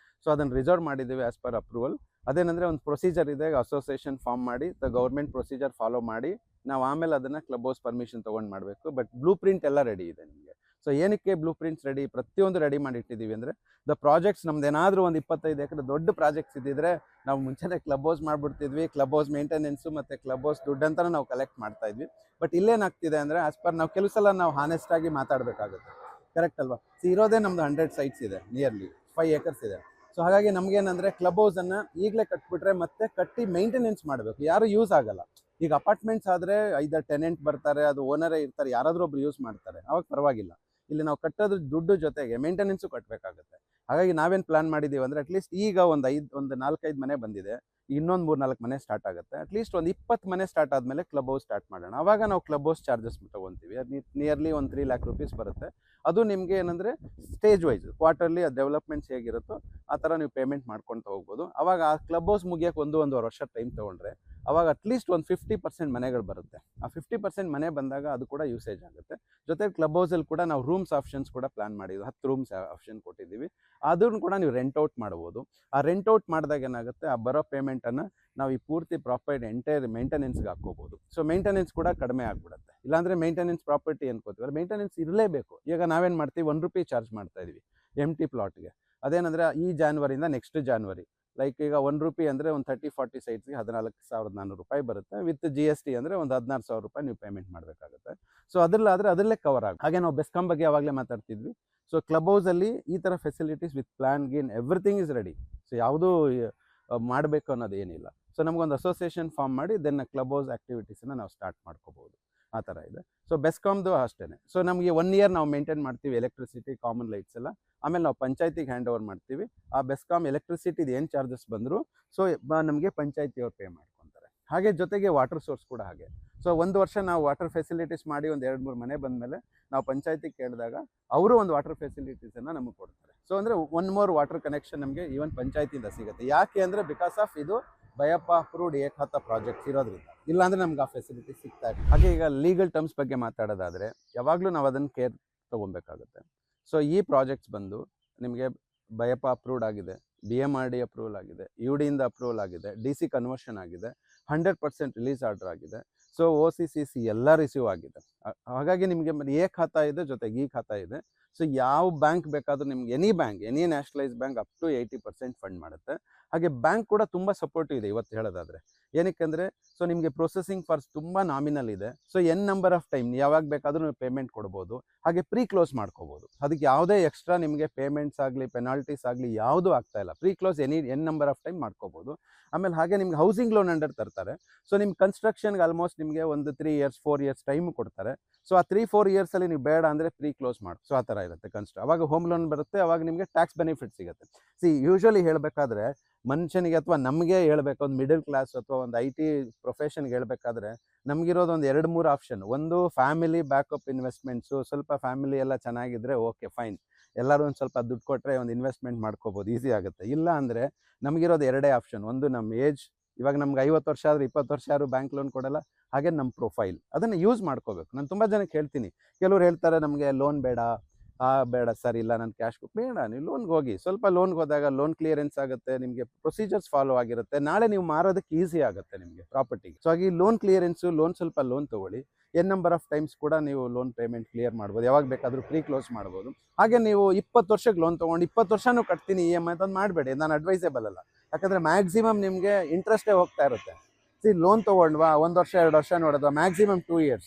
ಸೊ ಅದನ್ನು ರಿಸರ್ವ್ ಮಾಡಿದ್ದೀವಿ ಆ್ಯಸ್ ಪರ್ ಅಪ್ರೂವಲ್. ಅದೇನೆಂದರೆ ಒಂದು ಪ್ರೊಸೀಜರ್ ಇದೆ, ಅಸೋಸಿಯೇಷನ್ ಫಾರ್ಮ್ ಮಾಡಿ ಗೌರ್ಮೆಂಟ್ ಪ್ರೊಸೀಜರ್ ಫಾಲೋ ಮಾಡಿ ನಾವು ಆಮೇಲೆ ಅದನ್ನು ಕ್ಲಬ್ ಹೌಸ್ ಪರ್ಮಿಷನ್ ತೊಗೊಂಡು ಮಾಡಬೇಕು. ಬಟ್ ಬ್ಲೂ ಪ್ರಿಂಟ್ ಎಲ್ಲ ರೆಡಿ ಇದೆ ನಿಮಗೆ. ಸೊ ಏನಕ್ಕೆ ಬ್ಲೂ ಪ್ರಿಂಟ್ಸ್ ರೆಡಿ, ಪ್ರತಿಯೊಂದು ರೆಡಿ ಮಾಡಿ ಇಟ್ಟಿದ್ದೀವಿ ಅಂದರೆ ದ ಪ್ರಾಜೆಕ್ಟ್ಸ್ ನಮ್ದೇನಾದರೂ ಒಂದು 25 ಎಕರೆ ದೊಡ್ಡ ಪ್ರಾಜೆಕ್ಟ್ಸ್ ಇದ್ದಿದ್ರೆ ನಾವು ಮುಂಚೆನೇ ಕ್ಲಬ್ ಹೌಸ್ ಮಾಡಿಬಿಡ್ತಿದ್ವಿ. ಕ್ಲಬ್ ಹೌಸ್ ಮೇಂಟೆನೆನ್ಸು ಮತ್ತು ಕ್ಲಬ್ ಹೌಸ್ ದುಡ್ಡಂತಲೂ ನಾವು ಕಲೆಕ್ಟ್ ಮಾಡ್ತಾ ಇದ್ವಿ. ಬಟ್ ಇಲ್ಲೇನಾಗ್ತಿದೆ ಅಂದರೆ ಆಸ್ ಪರ್ ನಾವು ಕೆಲವು ಸಲ ನಾವು ಹಾನೆಸ್ಟಾಗಿ ಮಾತಾಡಬೇಕಾಗುತ್ತೆ, ಕರೆಕ್ಟ್ ಅಲ್ವಾ? ಸೊ ಇರೋದೇ ನಮ್ಮದು 100 ಸೈಟ್ಸ್ ಇದೆ, ನಿಯರ್ಲಿ 5 ಏಕರ್ಸ್ ಇದೆ. ಸೊ ಹಾಗಾಗಿ ನಮಗೇನಂದರೆ ಕ್ಲಬ್ ಹೌಸನ್ನು ಈಗಲೇ ಕಟ್ಬಿಟ್ರೆ ಮತ್ತೆ ಕಟ್ಟಿ ಮೇಂಟೆನೆನ್ಸ್ ಮಾಡಬೇಕು, ಯಾರು ಯೂಸ್ ಆಗಲ್ಲ. ಈಗ ಅಪಾರ್ಟ್ಮೆಂಟ್ಸ್ ಆದರೆ ಐದರ್ ಟೆನೆಂಟ್ ಬರ್ತಾರೆ, ಅದು ಓನರೇ ಇರ್ತಾರೆ, ಯಾರಾದರೂ ಒಬ್ರು ಯೂಸ್ ಮಾಡ್ತಾರೆ, ಅವಾಗ ಪರವಾಗಿಲ್ಲ. ಇಲ್ಲಿ ನಾವು ಕಟ್ಟೋದ್ರ ದುಡ್ಡು ಜೊತೆಗೆ ಮೇಂಟೆನೆನ್ಸು ಕಟ್ಟಬೇಕಾಗುತ್ತೆ. ಹಾಗಾಗಿ ನಾವೇನು ಪ್ಲಾನ್ ಮಾಡಿದ್ದೀವಿ ಅಂದರೆ ಅಟ್ಲೀಸ್ಟ್ ಈಗ ಒಂದು 4-5 ಮನೆ ಬಂದಿದೆ, ಇನ್ನೊಂದು 3-4 ಮನೆ ಸ್ಟಾರ್ಟ್ ಆಗುತ್ತೆ. ಅಟ್ಲೀಸ್ಟ್ ಒಂದು 20 ಮನೆ ಸ್ಟಾರ್ಟ್ ಆದಮೇಲೆ ಕ್ಲಬ್ ಹೌಸ್ ಸ್ಟಾರ್ಟ್ ಮಾಡೋಣ. ಆವಾಗ ನಾವು ಕ್ಲಬ್ ಹೌಸ್ ಚಾರ್ಜಸ್ ತೊಗೊತೀವಿ. ಅದು ನಿಯರ್ಲಿ ಒಂದು 3 lakh rupees ಬರುತ್ತೆ. ಅದು ನಿಮಗೆ ಏನಂದರೆ ಸ್ಟೇಜ್ ವೈಸ್ ಕ್ವಾರ್ಟರ್ಲಿ ಆ ಡೆವಲಪ್ಮೆಂಟ್ಸ್ ಹೇಗಿರುತ್ತೋ ಆ ಥರ ನೀವು ಪೇಮೆಂಟ್ ಮಾಡ್ಕೊತ ಹೋಗ್ಬೋದು. ಆವಾಗ ಆ ಕ್ಲಬ್ ಹೌಸ್ ಮುಗಿಯೋಕ್ಕೆ 1-1.5 ವರ್ಷ ಟೈಮ್ ತೊಗೊಂಡ್ರೆ ಅವಾಗ ಅಟ್ಲೀಸ್ಟ್ ಒಂದು 50% ಮನೆಗಳು ಬರುತ್ತೆ. ಆ 50% ಮನೆ ಬಂದಾಗ ಅದು ಕೂಡ ಯೂಸೇಜ್ ಆಗುತ್ತೆ. ಜೊತೆಗೆ ಕ್ಲಬ್ ಹೌಸಲ್ಲಿ ಕೂಡ ನಾವು ರೂಮ್ಸ್ ಆಪ್ಷನ್ಸ್ ಕೂಡ ಪ್ಲಾನ್ ಮಾಡಿದ್ವಿ, 10 ರೂಮ್ಸ್ ಆಪ್ಷನ್ ಕೊಟ್ಟಿದ್ದೀವಿ. ಅದನ್ನು ಕೂಡ ನೀವು ರೆಂಟ್ ಔಟ್ ಮಾಡ್ಬೋದು. ಆ ರೆಂಟ್ ಔಟ್ ಮಾಡಿದಾಗ ಏನಾಗುತ್ತೆ, ಆ ಬರೋ ಪೇಮೆಂಟನ್ನು ನಾವು ಈ ಪೂರ್ತಿ ಪ್ರಾಪರ್ಟಿ ಎಂಟೈರ್ ಮೇಂಟೆನೆನ್ಸ್ಗೆ ಹಾಕ್ಕೋಬೋದು. ಸೊ ಮೇಂಟೆನೆನ್ಸ್ ಕೂಡ ಕಡಿಮೆ ಆಗಿಬಿಡುತ್ತೆ. ಇಲ್ಲಾಂದರೆ ಮೇಂಟೆನೆನ್ಸ್ ಪ್ರಾಪರ್ಟಿ ಅನ್ಕೋತೀವಿ, ಮೇಂಟೆನೆನ್ಸ್ ಇರಲೇಬೇಕು. ಈಗ ನಾವೇನು ಮಾಡ್ತೀವಿ, ₹1 ಚಾರ್ಜ್ ಮಾಡ್ತಾ ಇದ್ವಿ ಎಂಟಿ ಪ್ಲಾಟ್ಗೆ. ಅದೇನಂದರೆ ಈ ಜಾನ್ವರಿಯಿಂದ ನೆಕ್ಸ್ಟ್ ಜಾನ್ವರಿ, ಲೈಕ್ ಈಗ ₹1 ಅಂದರೆ ಒಂದು 30-40 ಸೈಟ್ಸ್ಗೆ ₹14,400 ಬರುತ್ತೆ. ವಿತ್ GST ಅಂದರೆ ಒಂದು ₹16,000 ನೀವು ಪೇಮೆಂಟ್ ಮಾಡಬೇಕಾಗುತ್ತೆ. ಸೊ ಅದರಲ್ಲಾದರೆ ಅದರಲ್ಲೇ ಕವರ್ ಆಗುತ್ತೆ. ಹಾಗೆ ನಾವು ಬೆಸ್ಕಾಂ ಬಗ್ಗೆ ಯಾವಾಗಲೇ ಮಾತಾಡ್ತಿದ್ವಿ. ಸೊ ಕ್ಲಬ್ ಹೌಸಲ್ಲಿ ಈ ಥರ facilities with plan given everything is ready. So ಯಾವುದೂ ಮಾಡಬೇಕು ಅನ್ನೋದು ಏನಿಲ್ಲ. ಸೊ ನಮಗೊಂದು ಅಸೋಸಿಯೇಷನ್ ಫಾರ್ಮ್ ಮಾಡಿ ದೆನ್ ಕ್ಲಬ್ ಹೌಸ್ ಆ್ಯಕ್ಟಿವಿಟೀಸನ್ನು ನಾವು ಸ್ಟಾರ್ಟ್ ಮಾಡ್ಕೋಬೋದು, ಆ ಥರ ಇದೆ. ಸೊ ಬೆಸ್ಕಾಮ್ದು ಅಷ್ಟೇ. ಸೊ ನಮಗೆ 1 year ನಾವು ಮೇಂಟೈನ್ ಮಾಡ್ತೀವಿ ಎಲೆಕ್ಟ್ರಿಸಿಟಿ, ಕಾಮನ್ ಲೈಟ್ಸ್ ಎಲ್ಲ. ಆಮೇಲೆ ನಾವು ಪಂಚಾಯತಿಗೆ ಹ್ಯಾಂಡ್ ಓವರ್ ಮಾಡ್ತೀವಿ. ಆ ಬೆಸ್ಕಾಮ್ ಎಲೆಕ್ಟ್ರಿಸಿಟಿದು ಏನು ಚಾರ್ಜಸ್ ಬಂದರೂ ಸೊ ನಮಗೆ ಪಂಚಾಯತಿಯವ್ರು ಪೇ ಮಾಡ್ಕೊತಾರೆ. ಹಾಗೆ ಜೊತೆಗೆ ವಾಟರ್ ಸೋರ್ಸ್ ಕೂಡ ಹಾಗೆ. ಸೊ ಒಂದು ವರ್ಷ ನಾವು ವಾಟರ್ ಫೆಸಿಲಿಟೀಸ್ ಮಾಡಿ ಒಂದು 2-3 ಮನೆ ಬಂದಮೇಲೆ ನಾವು ಪಂಚಾಯತಿಗೆ ಕೇಳಿದಾಗ ಅವರು ಒಂದು ವಾಟರ್ ಫೆಸಿಲಿಟೀಸನ್ನು ನಮಗೆ ಕೊಡ್ತಾರೆ. ಸೊ ಅಂದರೆ 1 more ವಾಟರ್ ಕನೆಕ್ಷನ್ ನಮಗೆ ಈವನ್ ಪಂಚಾಯತಿಯಿಂದ ಸಿಗುತ್ತೆ. ಯಾಕೆ ಅಂದರೆ ಬಿಕಾಸ್ ಆಫ್ ಇದು ಬಯಪ್ಪ ಅಪ್ರೂವ್ಡ್ ಏಕಖಾತಾ ಪ್ರಾಜೆಕ್ಟ್ಸ್ ಇರೋದ್ರಿಂದ. ಇಲ್ಲಾಂದರೆ ನಮ್ಗೆ ಆ ಫೆಸಿಲಿಟಿ ಸಿಗ್ತಾ ಇದೆ. ಹಾಗೆ ಈಗ ಲೀಗಲ್ ಟರ್ಮ್ಸ್ ಬಗ್ಗೆ ಮಾತಾಡೋದಾದರೆ ಯಾವಾಗಲೂ ನಾವು ಅದನ್ನು ಕೇರ್ ತೊಗೊಬೇಕಾಗುತ್ತೆ. ಸೊ ಈ ಪ್ರಾಜೆಕ್ಟ್ಸ್ ಬಂದು ನಿಮಗೆ ಬಯಪ್ಪ ಅಪ್ರೂವ್ಡ್ ಆಗಿದೆ, BMRD ಅಪ್ರೂವಲ್ ಆಗಿದೆ, UDಯಿಂದ ಅಪ್ರೂವಲ್ ಆಗಿದೆ, DC ಕನ್ವರ್ಷನ್ ಆಗಿದೆ, 100% ರಿಲೀಸ್ ಆರ್ಡರ್ ಆಗಿದೆ. ಸೊ OCCC ಎಲ್ಲ ರಿಸೀವ್ ಆಗಿದೆ. ಹಾಗಾಗಿ ನಿಮಗೆ ಎ ಖಾತಾ ಇದೆ, ಜೊತೆಗೆ ಈ ಖಾತಾ ಇದೆ. ಸೊ ಯಾವ ಬ್ಯಾಂಕ್ ಬೇಕಾದರೂ ನಿಮ್ಗೆ any nationalise bank up to 80% fund ಮಾಡುತ್ತೆ. ಹಾಗೆ ಬ್ಯಾಂಕ್ ಕೂಡ ತುಂಬ ಸಪೋರ್ಟಿವ್ ಇದೆ ಇವತ್ತು ಹೇಳೋದಾದರೆ. ಏನಕ್ಕೆಂದರೆ ಸೊ ನಿಮಗೆ ಪ್ರೊಸೆಸಿಂಗ್ ಫಾರ್ಸ್ ತುಂಬ ನಾಮಿನಲ್ ಇದೆ. ಸೊ ನಂಬರ್ ಆಫ್ ಟೈಮ್ ಯಾವಾಗ ಬೇಕಾದರೂ ನೀವು ಪೇಮೆಂಟ್ ಕೊಡ್ಬೋದು. ಹಾಗೆ ಕ್ಲೋಸ್ ಮಾಡ್ಕೋಬೋದು. ಅದಕ್ಕೆ ಯಾವುದೇ ಎಕ್ಸ್ಟ್ರಾ ನಿಮಗೆ ಪೇಮೆಂಟ್ಸ್ ಆಗಲಿ ಪೆನಾಲ್ಟೀಸ್ ಆಗಲಿ ಯಾವುದೂ ಆಗ್ತಾ ಇಲ್ಲ. ಕ್ಲೋಸ್ ನಂಬರ್ ಆಫ್ ಟೈಮ್ ಮಾಡ್ಕೋಬೋದು. ಆಮೇಲೆ ಹಾಗೆ ನಿಮ್ಗೆ ಹೌಸಿಂಗ್ ಲೋನ್ ಅಂಡರ್ ತರ್ತಾರೆ. ಸೊ ನಿಮ್ಮ ಕನ್ಸ್ಟ್ರಕ್ಷನ್ಗೆ ಆಲ್ಮೋಸ್ಟ್ ನಿಮಗೆ ಒಂದು 3 years 4 years ಟೈಮು ಕೊಡ್ತಾರೆ. ಸೊ ಆ 3-4 yearsಲ್ಲಿ ನೀವು ಬೇಡ ಅಂದರೆ ಕ್ಲೋಸ್ ಮಾಡಿ. ಸೊ ಆ ಥರ ಇರುತ್ತೆ ಅವಾಗ ಹೋಮ್ ಲೋನ್ ಬರುತ್ತೆ. ಅವಾಗ ನಿಮಗೆ ಟ್ಯಾಕ್ಸ್ ಬೆನಿಫಿಟ್ ಸಿಗುತ್ತೆ. ಯೂಶ್ವಲಿ ಹೇಳಬೇಕಾದ್ರೆ ಮನುಷ್ಯನಿಗೆ ಅಥವಾ ನಮಗೆ ಹೇಳಬೇಕು, ಒಂದು ಮಿಡಲ್ ಕ್ಲಾಸ್ ಅಥವಾ ಒಂದು IT ಪ್ರೊಫೆಷನ್ಗೆ ಹೇಳಬೇಕಾದ್ರೆ ನಮಗಿರೋದು ಒಂದು 2-3 ಆಪ್ಷನ್. ಒಂದು ಫ್ಯಾಮಿಲಿ ಬ್ಯಾಕಪ್ ಇನ್ವೆಸ್ಟ್ಮೆಂಟ್ಸು, ಸ್ವಲ್ಪ ಫ್ಯಾಮಿಲಿ ಎಲ್ಲ ಚೆನ್ನಾಗಿದ್ದರೆ ಓಕೆ ಫೈನ್, ಎಲ್ಲರೂ ಒಂದು ಸ್ವಲ್ಪ ದುಡ್ಡು ಕೊಟ್ಟರೆ ಒಂದು ಇನ್ವೆಸ್ಟ್ಮೆಂಟ್ ಮಾಡ್ಕೋಬೋದು, ಈಸಿ ಆಗುತ್ತೆ. ಇಲ್ಲ ಅಂದರೆ ನಮಗಿರೋದು 2 ಆಪ್ಷನ್. ಒಂದು ನಮ್ಮ ಏಜ್, ಇವಾಗ ನಮ್ಗೆ 50 ವರ್ಷ ಆದರೆ 20 ವರ್ಷ ಯಾರು ಬ್ಯಾಂಕ್ ಲೋನ್ ಕೊಡಲ್ಲ. ಹಾಗೆ ನಮ್ಮ ಪ್ರೊಫೈಲ್ ಅದನ್ನು ಯೂಸ್ ಮಾಡ್ಕೋಬೇಕು. ನಾನು ತುಂಬ ಜನಕ್ಕೆ ಹೇಳ್ತೀನಿ, ಕೆಲವ್ರು ಹೇಳ್ತಾರೆ ನಮಗೆ ಲೋನ್ ಬೇಡ, ಬೇಡ ಸರ್, ಇಲ್ಲ ನಾನು ಕ್ಯಾಶ್ ಬೇಡ, ನೀವು ಲೋನ್ಗೆ ಹೋಗಿ. ಸ್ವಲ್ಪ ಲೋನ್ಗೆ ಹೋದಾಗ ಲೋನ್ ಕ್ಲಿಯರೆನ್ಸ್ ಆಗುತ್ತೆ, ನಿಮಗೆ ಪ್ರೊಸೀಜರ್ಸ್ ಫಾಲೋ ಆಗಿರುತ್ತೆ, ನಾಳೆ ನೀವು ಮಾರೋದಕ್ಕೆ ಈಸಿ ಆಗುತ್ತೆ ನಿಮಗೆ ಪ್ರಾಪರ್ಟಿಗೆ. ಸೊ ಹಾಗೆ ಲೋನ್ ಕ್ಲಿಯರೆನ್ಸು, ಸ್ವಲ್ಪ ಲೋನ್ ತೊಗೊಳ್ಳಿ. ನಂಬರ್ ಆಫ್ ಟೈಮ್ಸ್ ಕೂಡ ನೀವು ಲೋನ್ ಪೇಮೆಂಟ್ ಕ್ಲಿಯರ್ ಮಾಡ್ಬೋದು, ಯಾವಾಗ ಬೇಕಾದರೂ ಕ್ಲೋಸ್ ಮಾಡ್ಬೋದು. ಹಾಗೆ ನೀವು 20 ವರ್ಷಕ್ಕೆ ಲೋನ್ ತೊಗೊಂಡು 20 ವರ್ಷನೂ ಕಟ್ತೀನಿ EMI ಅಂತ ಮಾಡಬೇಡಿ, ನಾನು ಅಡ್ವೈಸೇಬಲ್ ಅಲ್ಲ. ಯಾಕಂದರೆ ಮ್ಯಾಕ್ಸಿಮಮ್ ನಿಮಗೆ ಇಂಟ್ರೆಸ್ಟೇ ಹೋಗ್ತಾ ಇರುತ್ತೆ. ಲೋನ್ ತೊಗೊಂಡ್ವಾ 1 ವರ್ಷ 2 ವರ್ಷ ನೋಡೋದು, ಮ್ಯಾಕ್ಸಿಮಮ್ 2 years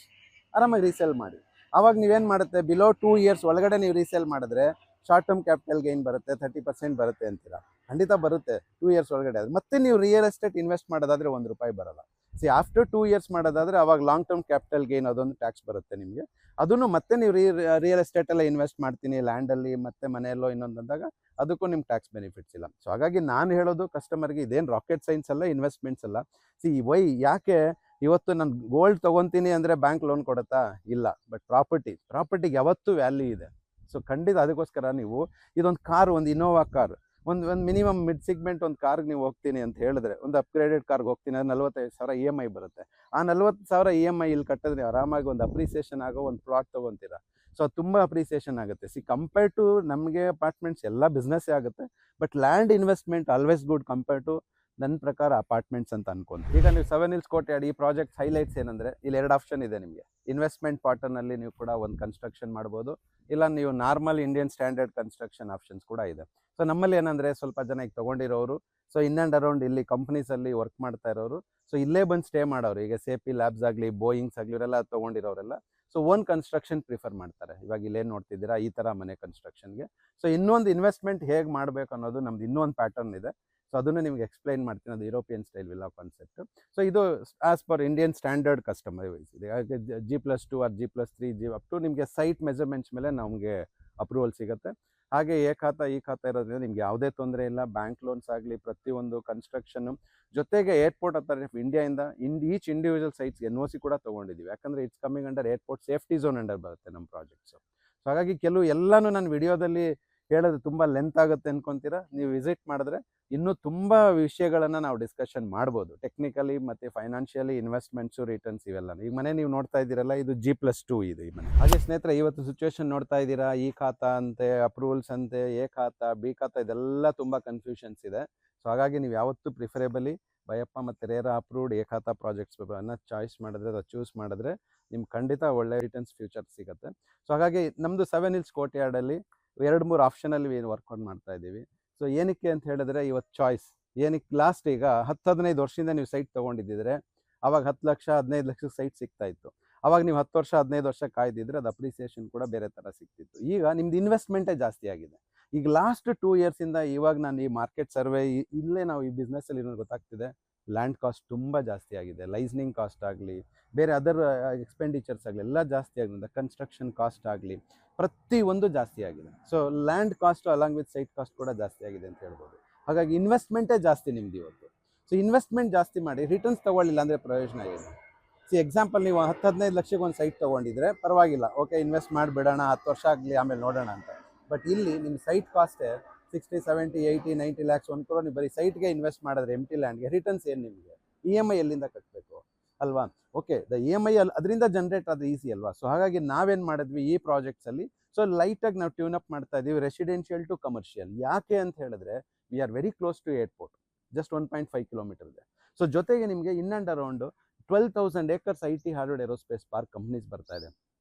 ಆರಾಮಾಗಿ ರೀಸೇಲ್ ಮಾಡಿ. ಆವಾಗ ನೀವೇನು ಮಾಡುತ್ತೆ, ಬಿಲೋ 2 years ಒಳಗಡೆ ನೀವು ರೀಸೇಲ್ ಮಾಡಿದ್ರೆ ಶಾರ್ಟ್ ಟರ್ಮ್ ಕ್ಯಾಪಿಟಲ್ ಗೈನ್ ಬರುತ್ತೆ, 30% ಬರುತ್ತೆ ಅಂತೀರಾ. ಖಂಡಿತ ಬರುತ್ತೆ 2 years ಒಳಗಡೆ. ಮತ್ತೆ ನೀವು ರಿಯಲ್ ಎಸ್ಟೇಟ್ ಇನ್ವೆಸ್ಟ್ ಮಾಡೋದಾದರೆ ₹1 ಬರಲ್ಲ. ಆಫ್ಟರ್ 2 years ಮಾಡೋದಾದರೆ ಅವಾಗ ಲಾಂಗ್ ಟರ್ಮ್ ಕ್ಯಾಪಿಟಲ್ ಗೈನ್ ಅದೊಂದು ಟ್ಯಾಕ್ಸ್ ಬರುತ್ತೆ ನಿಮಗೆ. ಅದನ್ನು ಮತ್ತೆ ನೀವು ರಿಯಲ್ ಎಸ್ಟೇಟೆಲ್ಲ ಇನ್ವೆಸ್ಟ್ ಮಾಡ್ತೀನಿ ಲ್ಯಾಂಡಲ್ಲಿ ಮತ್ತೆ ಮನೆಯಲ್ಲೋ ಇನ್ನೊಂದು ಅಂದಾಗ ಅದಕ್ಕೂ ನಿಮ್ಗೆ ಟ್ಯಾಕ್ಸ್ ಬೆನಿಫಿಟ್ಸ್ ಇಲ್ಲ. ಸೊ ಹಾಗಾಗಿ ನಾನು ಹೇಳೋದು ಕಸ್ಟಮರ್ಗೆ, ಇದೇನು ರಾಕೆಟ್ ಸೈನ್ಸ್ ಅಲ್ಲ, ಇನ್ವೆಸ್ಟ್ಮೆಂಟ್ಸ್ ಅಲ್ಲ. ಯಾಕೆ ಇವತ್ತು ನಾನು ಗೋಲ್ಡ್ ತೊಗೊತೀನಿ ಅಂದರೆ ಬ್ಯಾಂಕ್ ಲೋನ್ ಕೊಡುತ್ತಾ? ಇಲ್ಲ. ಬಟ್ ಪ್ರಾಪರ್ಟಿಗೆ ಯಾವತ್ತೂ ವ್ಯಾಲ್ಯೂ ಇದೆ. ಸೊ ಖಂಡಿತ ಅದಕ್ಕೋಸ್ಕರ ನೀವು ಇದೊಂದು ಕಾರು, ಒಂದು ಇನೋವಾ ಕಾರ್, ಒಂದು ಮಿನಿಮಮ್ ಮಿಡ್ ಸಿಗ್ಮೆಂಟ್ ಒಂದು ಕಾರ್ಗೆ ನೀವು ಹೋಗ್ತೀನಿ ಅಂತ ಹೇಳಿದ್ರೆ, ಒಂದು ಅಪ್ಗ್ರೇಡೆಡ್ ಕಾರ್ಗೆ ಹೋಗ್ತೀನಿ, ಅದು 45,000 EMI ಬರುತ್ತೆ. ಆ 40,000 EMI ಇಲ್ಲಿ ಕಟ್ಟಿದ್ರೆ ಆರಾಮಾಗಿ ಒಂದು ಅಪ್ರಿಸಿಯೇಷನ್ ಆಗೋ ಒಂದು ಪ್ಲಾಟ್ ತೊಗೊತೀರಾ. ಸೊ ಅದು ತುಂಬ ಅಪ್ರಿಸಿಯೇಷನ್ ಆಗುತ್ತೆ. ಕಂಪೇರ್ ಟು ನಮಗೆ ಅಪಾರ್ಟ್ಮೆಂಟ್ಸ್ ಎಲ್ಲ ಬಿಸ್ನೆಸ್ಸೇ ಆಗುತ್ತೆ, but land investment always good compare to ನನ್ನ ಪ್ರಕಾರ ಅಪಾರ್ಟ್ಮೆಂಟ್ಸ್ ಅಂತ ಅನ್ಕೊಂಡು. ಈಗ ನೀವು 7 Hills ಕೋರ್ಟ್ಯಾರ್ಡ್ ಈ ಪ್ರಾಜೆಕ್ಟ್ ಹೈಲೈಟ್ಸ್ ಏನಂದರೆ, ಇಲ್ಲಿ 2 ಆಪ್ಷನ್ ಇದೆ ನಿಮಗೆ. ಇನ್ವೆಸ್ಟ್ಮೆಂಟ್ ಪಾರ್ಟನಲ್ಲಿ ನೀವು ಕೂಡ ಒಂದು ಕನ್ಸ್ಟ್ರಕ್ಷನ್ ಮಾಡ್ಬೋದು, ಇಲ್ಲ ನೀವು normal Indian standard construction options ಕೂಡ ಇದೆ. ಸೊ ನಮ್ಮಲ್ಲಿ ಏನಂದರೆ ಸ್ವಲ್ಪ ಜನ ಈಗ ತೊಗೊಂಡಿರೋರು, ಸೊ ಇನ್ ಆ್ಯಂಡ್ ಅರೌಂಡ್ ಇಲ್ಲಿ ಕಂಪ್ನೀಸಲ್ಲಿ ವರ್ಕ್ ಮಾಡ್ತಾ ಇರೋರು, ಸೊ ಇಲ್ಲೇ ಬಂದು ಸ್ಟೇ ಮಾಡೋರು, ಈಗ ಸೇಪಿ ಲ್ಯಾಬ್ಸ್ ಆಗಲಿ ಬೋಯಿಂಗ್ಸ್ ಆಗಲಿ ಇವರೆಲ್ಲ ತೊಗೊಂಡಿರೋರೆಲ್ಲ ಸೊ ಓನ್ ಕನ್ಸ್ಟ್ರಕ್ಷನ್ ಪ್ರಿಫರ್ ಮಾಡ್ತಾರೆ. ಇವಾಗ ಇಲ್ಲೇನು ನೋಡ್ತಿದ್ದೀರಾ ಈ ಥರ ಮನೆ ಕನ್ಸ್ಟ್ರಕ್ಷನ್ಗೆ. ಸೊ ಇನ್ನೊಂದು ಇನ್ವೆಸ್ಟ್ಮೆಂಟ್ ಹೇಗೆ ಮಾಡಬೇಕು ಅನ್ನೋದು ನಮ್ದು ಇನ್ನೊಂದು ಪ್ಯಾಟರ್ನ್ ಇದೆ. ಸೊ ಅದನ್ನು ನಿಮ್ಗೆ ಎಕ್ಸ್ಪ್ಲೈನ್ ಮಾಡ್ತೀನಿ. ಅದು European style villa concept. So ಇದು as per Indian standard customer wise ಇದೆ. ಹಾಗೆ G+2 ಆರ್ G+3 ಅಪ್ ಟು ನಿಮಗೆ ಸೈಟ್ ಮೆಜರ್ಮೆಂಟ್ಸ್ ಮೇಲೆ ನಮಗೆ ಅಪ್ರೂವಲ್ ಸಿಗುತ್ತೆ. ಹಾಗೆ ಈ ಖಾತಾ ಇರೋದ್ರಿಂದ ನಿಮ್ಗೆ ಯಾವುದೇ ತೊಂದರೆ ಇಲ್ಲ. ಬ್ಯಾಂಕ್ ಲೋನ್ಸ್ ಆಗಲಿ, ಪ್ರತಿಯೊಂದು ಕನ್ಸ್ಟ್ರಕ್ಷನ್ನು, ಜೊತೆಗೆ ಏರ್ಪೋರ್ಟ್ ಅಥಾರಿಟಿ ಆಫ್ ಇಂಡಿಯಾಯಿಂದ ಈಚ್ ಇಂಡಿವಿಜುವಲ್ ಸೈಟ್ಸ್ NOC ಕೂಡ ತೊಗೊಂಡಿದ್ದೀವಿ. ಯಾಕಂದರೆ it's coming under airport safety zone under ಬರುತ್ತೆ ನಮ್ಮ ಪ್ರಾಜೆಕ್ಟ್ಸು. ಸೊ ಹಾಗಾಗಿ ಎಲ್ಲನೂ ನಾನು ವಿಡಿಯೋದಲ್ಲಿ ಹೇಳೋದು ತುಂಬ ಲೆಂತ್ ಆಗುತ್ತೆ ಅನ್ಕೊತೀರಾ. ನೀವು ವಿಸಿಟ್ ಮಾಡಿದ್ರೆ ಇನ್ನೂ ತುಂಬ ವಿಷಯಗಳನ್ನು ನಾವು ಡಿಸ್ಕಷನ್ ಮಾಡ್ಬೋದು, ಟೆಕ್ನಿಕಲಿ ಮತ್ತು ಫೈನಾನ್ಷಿಯಲಿ, ಇನ್ವೆಸ್ಟ್ಮೆಂಟ್ಸು, ರಿಟರ್ನ್ಸ್ ಇವೆಲ್ಲ. ಈಗ ಮನೆ ನೀವು ನೋಡ್ತಾ ಇದ್ದೀರಲ್ಲ, ಇದು G+2 ಇದು ಈ ಮನೆ. ಹಾಗೆ ಸ್ನೇಹಿತರೆ, ಇವತ್ತು ಸಿಚುವೇಶನ್ ನೋಡ್ತಾ ಇದ್ದೀರಾ, ಈ ಖಾತಾ ಅಂತೆ, ಅಪ್ರೂವಲ್ಸ್ ಅಂತೆ, ಎ ಖಾತಾ ಬಿ ಖಾತಾ, ಇದೆಲ್ಲ ತುಂಬ ಕನ್ಫ್ಯೂಷನ್ಸ್ ಇದೆ. ಸೊ ಹಾಗಾಗಿ ನೀವು ಯಾವತ್ತೂ ಪ್ರಿಫರೇಬಲಿ ಬಯಪ್ಪ ಮತ್ತು ರೇರಾ ಅಪ್ರೂವ್ಡ್ ಎ ಖಾತಾ ಪ್ರಾಜೆಕ್ಟ್ಸ್ಗಳನ್ನು ಚಾಯ್ಸ್ ಮಾಡಿದ್ರೆ ಅಥವಾ ಚೂಸ್ ಮಾಡಿದ್ರೆ ನಿಮ್ಗೆ ಖಂಡಿತ ಒಳ್ಳೆ ರಿಟರ್ನ್ಸ್ ಫ್ಯೂಚರ್ ಸಿಗುತ್ತೆ. ಸೊ ಹಾಗಾಗಿ ನಮ್ಮದು 7 Hills ಕೋರ್ಟ್ಯಾರ್ಡಲ್ಲಿ 2-3 ಆಪ್ಷನಲ್ಲಿ ವರ್ಕೌಟ್ ಮಾಡ್ತಾ ಇದ್ದೀವಿ. ಸೊ ಏನಕ್ಕೆ ಅಂತ ಹೇಳಿದ್ರೆ, ಇವತ್ತು ಚಾಯ್ಸ್ ಏನಕ್ಕೆ, ಲಾಸ್ಟ್ ಈಗ 10-15 ವರ್ಷದಿಂದ ನೀವು ಸೈಟ್ ತೊಗೊಂಡಿದ್ದಿದ್ರೆ ಆವಾಗ 10 ಲಕ್ಷ 15 ಲಕ್ಷಕ್ಕೆ ಸೈಟ್ ಸಿಗ್ತಾ ಇತ್ತು. ಆವಾಗ ನೀವು 10 ವರ್ಷ 15 ವರ್ಷ ಕಾಯ್ದಿದ್ರೆ ಅದು ಅಪ್ರಿಸಿಯೇಷನ್ ಕೂಡ ಬೇರೆ ಥರ ಸಿಗ್ತಿತ್ತು. ಈಗ ನಿಮ್ದು ಇನ್ವೆಸ್ಟ್ಮೆಂಟೇ ಜಾಸ್ತಿ ಆಗಿದೆ. ಈಗ ಲಾಸ್ಟ್ 2 ಇಯರ್ಸಿಂದ ಇವಾಗ ನಾನು ಈ ಮಾರ್ಕೆಟ್ ಸರ್ವೆ ಇಲ್ಲೇ ನಾವು ಈ ಬಿಸ್ನೆಸ್ಸಲ್ಲಿ ಇರೋದು ಗೊತ್ತಾಗ್ತಿದೆ, ಲ್ಯಾಂಡ್ ಕಾಸ್ಟ್ ತುಂಬ ಜಾಸ್ತಿ ಆಗಿದೆ. ಲೈಸ್ನಿಂಗ್ ಕಾಸ್ಟ್ ಆಗಲಿ, ಬೇರೆ ಅದರ್ ಎಕ್ಸ್ಪೆಂಡಿಚರ್ಸ್ ಆಗಲಿ ಎಲ್ಲ ಜಾಸ್ತಿ ಆಗಿದೆ. ಕನ್ಸ್ಟ್ರಕ್ಷನ್ ಕಾಸ್ಟ್ ಆಗಲಿ, ಪ್ರತಿಯೊಂದು ಜಾಸ್ತಿ ಆಗಿದೆ. So land cost along with site cost ಕೂಡ ಜಾಸ್ತಿ ಆಗಿದೆ ಅಂತ ಹೇಳ್ಬೋದು. ಹಾಗಾಗಿ ಇನ್ವೆಸ್ಟ್ಮೆಂಟೇ ಜಾಸ್ತಿ ನಿಮ್ದು ಇವತ್ತು. ಸೊ ಇನ್ವೆಸ್ಟ್ಮೆಂಟ್ ಜಾಸ್ತಿ ಮಾಡಿ ರಿಟರ್ನ್ಸ್ ತೊಗೊಳ್ಳಿಲ್ಲ ಅಂದರೆ ಪ್ರಯೋಜನ ಏನು? ಎಕ್ಸಾಂಪಲ್ ನೀವು 10-15 ಲಕ್ಷಕ್ಕೆ ಒಂದು ಸೈಟ್ ತೊಗೊಂಡಿದ್ರೆ ಪರವಾಗಿಲ್ಲ, ಓಕೆ ಇನ್ವೆಸ್ಟ್ ಮಾಡಿಬಿಡೋಣ, 10 ವರ್ಷ ಆಗಲಿ ಆಮೇಲೆ ನೋಡೋಣ ಅಂತ. ಬಟ್ ಇಲ್ಲಿ ನಿಮ್ಮ ಸೈಟ್ ಕಾಸ್ಟೇ 60, 70, 80, 90 ಲ್ಯಾಕ್ಸ್, 1 crore ನೀವು ಬರೀ ಸೈಟ್ಗೆ ಇನ್ವೆಸ್ಟ್ ಮಾಡಿದ್ರೆ ಎಂಟಿ ಲ್ಯಾಂಡ್ಗೆ ರಿಟರ್ನ್ಸ್ ಏನು ನಿಮಗೆ? EMI ಎಲ್ಲಿಂದ ಕಟ್ಟಬೇಕು ಅಲ್ವಾ? ಓಕೆ, EMI ಅದರಿಂದ ಜನ್ರೇಟ್ ಅದು ಈಸಿ ಅಲ್ವಾ? ಸೊ ಹಾಗಾಗಿ ನಾವೇನು ಮಾಡಿದ್ವಿ ಈ ಪ್ರಾಜೆಕ್ಟ್ಸಲ್ಲಿ, ಸೊ ಲೈಟಾಗಿ ನಾವು ಟ್ಯೂನ್ ಅಪ್ ಮಾಡ್ತಾ ಇದ್ದೀವಿ ರೆಸಿಡೆನ್ಷಿಯಲ್ ಟು ಕಮರ್ಷಿಯಲ್. ಯಾಕೆ ಅಂತ ಹೇಳಿದ್ರೆ we are very close to airport, just 1.5 kilometer ಇದೆ. ಸೊ ಜೊತೆಗೆ ನಿಮಗೆ in and around 12,000 acres IT hardware aerospace park companies ಬರ್ತಾ ಇದೆ.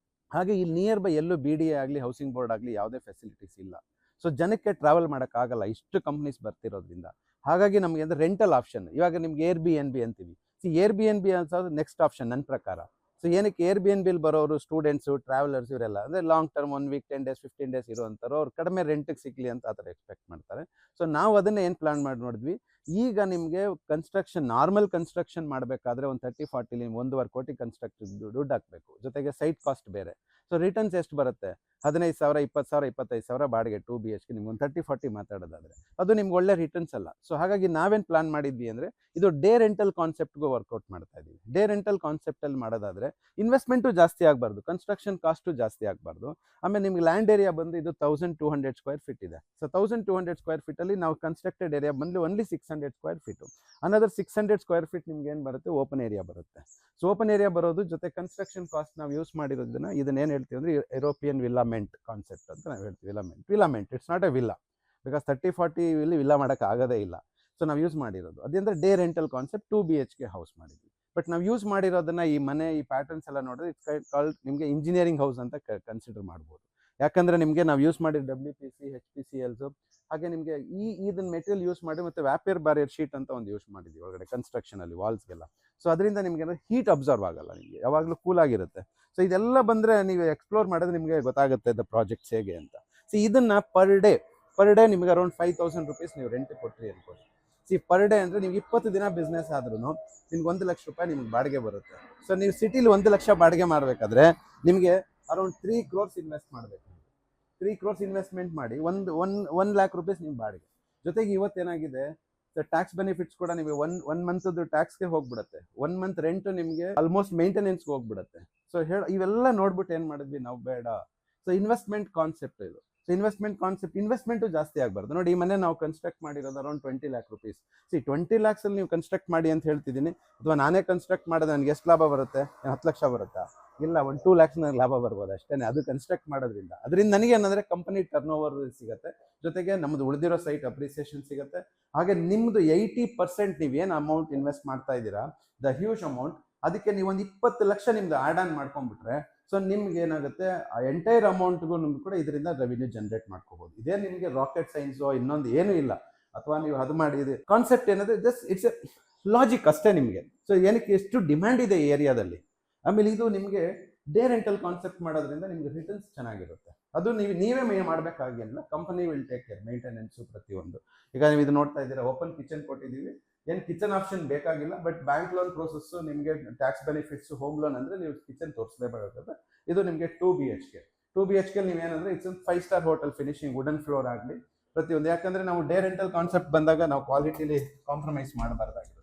ಹಾಗೆ ಇಲ್ಲಿ ನಿಯರ್ ಬೈ ಎಲ್ಲೂ BDA ಆಗಲಿ ಹೌಸಿಂಗ್ ಬೋರ್ಡ್ ಆಗಲಿ ಯಾವುದೇ ಫೆಸಿಲಿಟೀಸ್ ಇಲ್ಲ. ಸೊ ಜನಕ್ಕೆ ಟ್ರಾವೆಲ್ ಮಾಡೋಕ್ಕಾಗಲ್ಲ ಇಷ್ಟು ಕಂಪ್ನೀಸ್ ಬರ್ತಿರೋದ್ರಿಂದ. ಹಾಗಾಗಿ ನಮಗೆ ಅಂದರೆ ರೆಂಟಲ್ ಆಪ್ಷನ್, ಇವಾಗ ನಿಮ್ಗೆ Airbnb ಅಂತೀವಿ. Airbnb ಅಂತ ನೆಕ್ಸ್ಟ್ ಆಪ್ಷನ್ ನನ್ನ ಪ್ರಕಾರ. ಸೊ ಏನಕ್ಕೆ Airbnb ಬರೋರು ಸ್ಟೂಡೆಂಟ್ಸು, ಟ್ರಾವೆಲರ್ಸ್ ಇವರೆಲ್ಲ ಅಂದರೆ long term 1 week 10 days 15 days ಇರುವಂಥವ್ರು, ಅವ್ರು ಕಡಿಮೆ ರೆಂಟಿಗೆ ಸಿಗಲಿ ಅಂತ ಆ ಥರ ಎಕ್ಸ್ಪೆಕ್ಟ್ ಮಾಡ್ತಾರೆ. ಸೊ ನಾವು ಅದನ್ನೇ ಏನು ಪ್ಲಾನ್ ಮಾಡಿ ನೋಡಿದ್ವಿ, ಈಗ ನಿಮಗೆ ಕನ್ಸ್ಟ್ರಕ್ಷನ್ ನಾರ್ಮಲ್ ಕನ್ಸ್ಟ್ರಕ್ಷನ್ ಮಾಡಬೇಕಾದ್ರೆ ಒಂದು 30-40 1.5 ಕೋಟಿ ಕನ್ಸ್ಟ್ರಕ್ಷನ್ ದುಡ್ಡು ಹಾಕಬೇಕು, ಜೊತೆಗೆ ಸೈಟ್ ಕಾಸ್ಟ್ ಬೇರೆ. ಸೊ ರಿಟರ್ನ್ಸ್ ಎಷ್ಟು ಬರುತ್ತೆ? 15,000, 20,000, 25,000 ಬಾಡಿಗೆ 2 BHK ನಿಮ್ಗೆ ಒಂದು 30-40 ಮಾತಾಡೋದಾದ್ರೆ ಅದು ನಿಮ್ಗೆ ಒಳ್ಳೆ ರಿಟರ್ನ್ಸ್ ಅಲ್ಲ. ಸೊ ಹಾಗಾಗಿ ನಾವೇನು ಪ್ಲಾನ್ ಮಾಡಿದ್ವಿ ಅಂದರೆ ಇದು ಡೇ ರೆಂಟಲ್ ಕಾನ್ಸೆಪ್ಟ್ಗೂ ವರ್ಕೌಟ್ ಮಾಡ್ತಾ ಇದ್ದೀವಿ. ಡೇ ರೆಂಟಲ್ ಕಾನ್ಸೆಪ್ಟಲ್ಲಿ ಮಾಡೋದಾದರೆ ಇನ್ವೆಸ್ಟ್ಮೆಂಟು ಜಾಸ್ತಿ ಆಗಬಾರ್ದು, ಕನ್ಸ್ಟ್ರಕ್ಷನ್ ಕಾಸ್ಟು ಜಾಸ್ತಿ ಆಗಬಾರ್ದು. ಆಮೇಲೆ ನಿಮ್ಗೆ ಲ್ಯಾಂಡ್ ಏರಿಯಾ ಬಂದು ಇದು 1200 ಸ್ಕ್ವೇರ್ ಫೀಟ್ ಇದೆ. ಸೊ 1200 ಸ್ಕ್ವೇರ್ ಫೀಟಲ್ಲಿ ನಾವು ಕನ್ಸ್ಟ್ರಕ್ಟೆಡ್ ಏರಿಯಾ ಬಂದು only 600 square feet. Another 600 square feet ನಿಮ್ಗೆ ಏನು ಬರುತ್ತೆ, ಓಪನ್ ಏರಿಯಾ ಬರುತ್ತೆ. ಸೊ ಓಪನ್ ಏರಿಯಾ ಬರೋದು ಜೊತೆ ಕನ್ಸ್ಟ್ರಕ್ಷನ್ ಕಾಸ್ಟ್ ನಾವು ಯೂಸ್ ಮಾಡಿರೋದನ್ನ ಇದನ್ನೇನು ಹೇಳ್ತೀವಿ ಅಂದರೆ ಯುರೋಪಿಯನ್ ವಿಲಾಮೆಂಟ್ ಕಾನ್ಸೆಪ್ಟ್ ಅಂತ ನಾವು ಹೇಳ್ತೀವಿ. Villament it's not a villa, because 30-40 ಇಲ್ಲಿ ವಿಲ್ಲಾ ಮಾಡೋಕ್ಕೆ ಆಗೋದೇ ಇಲ್ಲ. ಸೊ ನಾವು ಯೂಸ್ ಮಾಡಿರೋದು ಅದಂದರೆ day rental concept 2 BHK house ಮಾಡಿದ್ವಿ. ಬಟ್ ನಾವು ಯೂಸ್ ಮಾಡಿರೋದನ್ನ ಈ ಮನೆ ಈ ಪ್ಯಾಟರ್ನ್ಸ್ ಎಲ್ಲ ನೋಡಿದ್ರೆ ಇಟ್ಸ್ ಕಾಲ್ಡ್ ನಿಮಗೆ ಇಂಜಿನಿಯರಿಂಗ್ ಹೌಸ್ ಅಂತ ಕನ್ಸಿಡರ್ ಮಾಡ್ಬೋದು. ಯಾಕಂದರೆ ನಿಮಗೆ ನಾವು ಯೂಸ್ ಮಾಡಿದ WPC HPCLs, ಹಾಗೆ ನಿಮಗೆ ಇದನ್ನ ಮೆಟೀರಿಯಲ್ ಯೂಸ್ ಮಾಡಿ ಮತ್ತು ವ್ಯಾಪಿಯರ್ ಬ್ಯಾರಿಯರ್ ಶೀಟ್ ಅಂತ ಒಂದು ಯೂಸ್ ಮಾಡಿದ್ವಿ ಒಳಗಡೆ ಕನ್ಸ್ಟ್ರಕ್ಷನಲ್ಲಿ ವಾಲ್ಸ್ಗೆಲ್ಲ. ಸೊ ಅದರಿಂದ ನಿಮಗೆ ಹೀಟ್ ಅಬ್ಸರ್ವ್ ಆಗಲ್ಲ, ನಿಮಗೆ ಯಾವಾಗಲೂ ಕೂಲ್ ಆಗಿರುತ್ತೆ. ಸೊ ಇದೆಲ್ಲ ಬಂದರೆ ನೀವು ಎಕ್ಸ್ಪ್ಲೋರ್ ಮಾಡಿದ್ರೆ ನಿಮಗೆ ಗೊತ್ತಾಗುತ್ತೆ ದ ಪ್ರಾಜೆಕ್ಟ್ಸ್ ಹೇಗೆ ಅಂತ. ಸೊ ಇದನ್ನು ಪರ್ ಡೇ ನಿಮಗೆ ಅರೌಂಡ್ 5,000 ರೂಪೀಸ್ ನೀವು ರೆಂಟ್ ಕೊಟ್ರಿ ಅನ್ಕೊಳ್ಳಿ. ಪರ್ ಡೇ ಅಂದರೆ ನೀವು 20 ದಿನ ಬಿಸ್ನೆಸ್ ಆದ್ರೂ ನಿಮ್ಗೆ 1 ಲಕ್ಷ ರೂಪಾಯಿ ನಿಮ್ಗೆ ಬಾಡಿಗೆ ಬರುತ್ತೆ. ಸೊ ನೀವು ಸಿಟಿಲಿ 1 ಲಕ್ಷ ಬಾಡಿಗೆ ಮಾಡಬೇಕಾದ್ರೆ ನಿಮಗೆ ಅರೌಂಡ್ 3 crores ಇನ್ವೆಸ್ಟ್ ಮಾಡಬೇಕು. 3 crores ಇನ್ವೆಸ್ಟ್ಮೆಂಟ್ ಮಾಡಿ 1 lakh ರೂಪೀಸ್ ನಿಮ್ಮ ಬಾಡಿಗೆ. ಜೊತೆಗೆ ಇವತ್ತೇನಾಗಿದೆ, ಟ್ಯಾಕ್ಸ್ ಬೆನಿಫಿಟ್ಸ್ ಕೂಡ ನಿಮಗೆ ಒನ್ ಮಂತ್ದು ಟ್ಯಾಕ್ಸ್ಗೆ ಹೋಗ್ಬಿಡುತ್ತೆ, 1 month ರೆಂಟ್ ನಿಮಗೆ ಆಲ್ಮೋಸ್ಟ್ ಮೇಂಟೆನೆನ್ಸ್ಗೆ ಹೋಗ್ಬಿಡುತ್ತೆ. ಸೊ ಇವೆಲ್ಲ ನೋಡ್ಬಿಟ್ಟು ಏನು ಮಾಡಿದ್ವಿ ನಾವು, ಬೇಡ. ಸೊ ಇನ್ವೆಸ್ಟ್ಮೆಂಟ್ ಕಾನ್ಸೆಪ್ಟ್ ಇದು. ಸೊ ಇನ್ವೆಸ್ಟ್ಮೆಂಟು ಜಾಸ್ತಿ ಆಗಬಾರ್ದು. ನೋಡಿ, ಈ ಮನೆ ನಾವು ಕನ್ಸ್ಟ್ರಕ್ಟ್ ಮಾಡಿರೋದು ಅರೌಂಡ್ 20 lakh ರೂಪೀಸ್. 20 lakhs ಅಲ್ಲಿ ನೀವು ಕನ್ಸ್ಟ್ರಕ್ಟ್ ಮಾಡಿ ಅಂತ ಹೇಳ್ತಿದ್ದೀನಿ, ಅಥವಾ ನಾನೇ ಕನ್ಸ್ಟ್ರಕ್ಟ್ ಮಾಡಿದ್ರೆ ನನಗೆ ಎಷ್ಟು ಲಾಭ ಬರುತ್ತೆ? 10 ಲಕ್ಷ ಬರುತ್ತಾ? ಇಲ್ಲ, 1-2 lakhs ನನಗೆ ಲಾಭ ಬರ್ಬೋದು ಅಷ್ಟೇ, ಅದು ಕನ್ಸ್ಟ್ರಕ್ಟ್ ಮಾಡೋದ್ರಿಂದ. ಅದರಿಂದ ನನಗೆ ಏನಂದರೆ ಕಂಪನಿ ಟರ್ನ್ ಓವರ್ ಸಿಗುತ್ತೆ, ಜೊತೆಗೆ ನಮ್ಮದು ಉಳಿದಿರೋ ಸೈಟ್ ಅಪ್ರಿಸಿಯೇಷನ್ ಸಿಗುತ್ತೆ. ಹಾಗೆ ನಿಮ್ಮದು 80% ನೀವೇನು ಅಮೌಂಟ್ ಇನ್ವೆಸ್ಟ್ ಮಾಡ್ತಾ ಇದ್ದೀರಾ, ದ ಹ್ಯೂಜ್ ಅಮೌಂಟ್, ಅದಕ್ಕೆ ನೀವು ಒಂದು 20 ಲಕ್ಷ ನಿಮ್ದು ಆ್ಯಡ್ ಆನ್ ಮಾಡ್ಕೊಂಡ್ಬಿಟ್ರೆ, ಸೊ ನಿಮ್ಗೆ ಏನಾಗುತ್ತೆ, ಆ ಎಂಟೈರ್ ಅಮೌಂಟ್ಗೂ ನಿಮ್ಗೆ ಕೂಡ ಇದರಿಂದ ರೆವಿನ್ಯೂ ಜನರೇಟ್ ಮಾಡ್ಕೋಬಹುದು. ಇದೇ ನಿಮಗೆ ರಾಕೆಟ್ ಸೈನ್ಸು ಇನ್ನೊಂದು ಏನೂ ಇಲ್ಲ, ಅಥವಾ ನೀವು ಅದು ಮಾಡಿದೆ. ಕಾನ್ಸೆಪ್ಟ್ ಏನಂದರೆ ಜಸ್ಟ್ ಇಟ್ಸ್ ಎ ಲಾಜಿಕ್ ಅಷ್ಟೇ ನಿಮಗೆ. ಸೊ ಏನಕ್ಕೆ ಎಷ್ಟು ಡಿಮ್ಯಾಂಡ್ ಇದೆ ಈ ಏರಿಯಾದಲ್ಲಿ. ಆಮೇಲೆ ಇದು ನಿಮಗೆ ಡೇ ರೆಂಟಲ್ ಕಾನ್ಸೆಪ್ಟ್ ಮಾಡೋದ್ರಿಂದ ನಿಮ್ಗೆ ರಿಟರ್ನ್ಸ್ ಚೆನ್ನಾಗಿರುತ್ತೆ. ಅದು ನೀವೇ ಮಾಡಬೇಕಾಗಿಲ್ಲ, company will take care, maintenance ಪ್ರತಿಯೊಂದು. ಈಗ ನೀವು ಇದು ನೋಡ್ತಾ ಇದ್ದೀರಾ, ಓಪನ್ ಕಿಚನ್ ಕೊಟ್ಟಿದ್ದೀವಿ. ಏನು ಕಿಚನ್ ಆಪ್ಷನ್ ಬೇಕಾಗಿಲ್ಲ, ಬಟ್ ಬ್ಯಾಂಕ್ ಲೋನ್ ಪ್ರೋಸೆಸ್ಸು ನಿಮಗೆ ಟ್ಯಾಕ್ಸ್ ಬೆನಿಫಿಟ್ಸು, ಹೋಮ್ ಲೋನ್ ಅಂದರೆ ನೀವು ಕಿಚನ್ ತೋರಿಸಲೇಬೇಕಾಗುತ್ತೆ. ಇದು ನಿಮಗೆ 2 BHK ನೀವೇನಂದರೆ ಇಟ್ಸ್ ಒಂದು 5 star hotel finishing, wooden floor ಆಗಲಿ ಪ್ರತಿಯೊಂದು. ಯಾಕಂದರೆ ನಾವು ಡೇ ರೆಂಟಲ್ ಕಾನ್ಸೆಪ್ಟ್ ಬಂದಾಗ ನಾವು ಕ್ವಾಲಿಟಿಲಿ ಕಾಂಪ್ರಮೈಸ್ ಮಾಡಬಾರ್ದಾಗಿರುತ್ತೆ.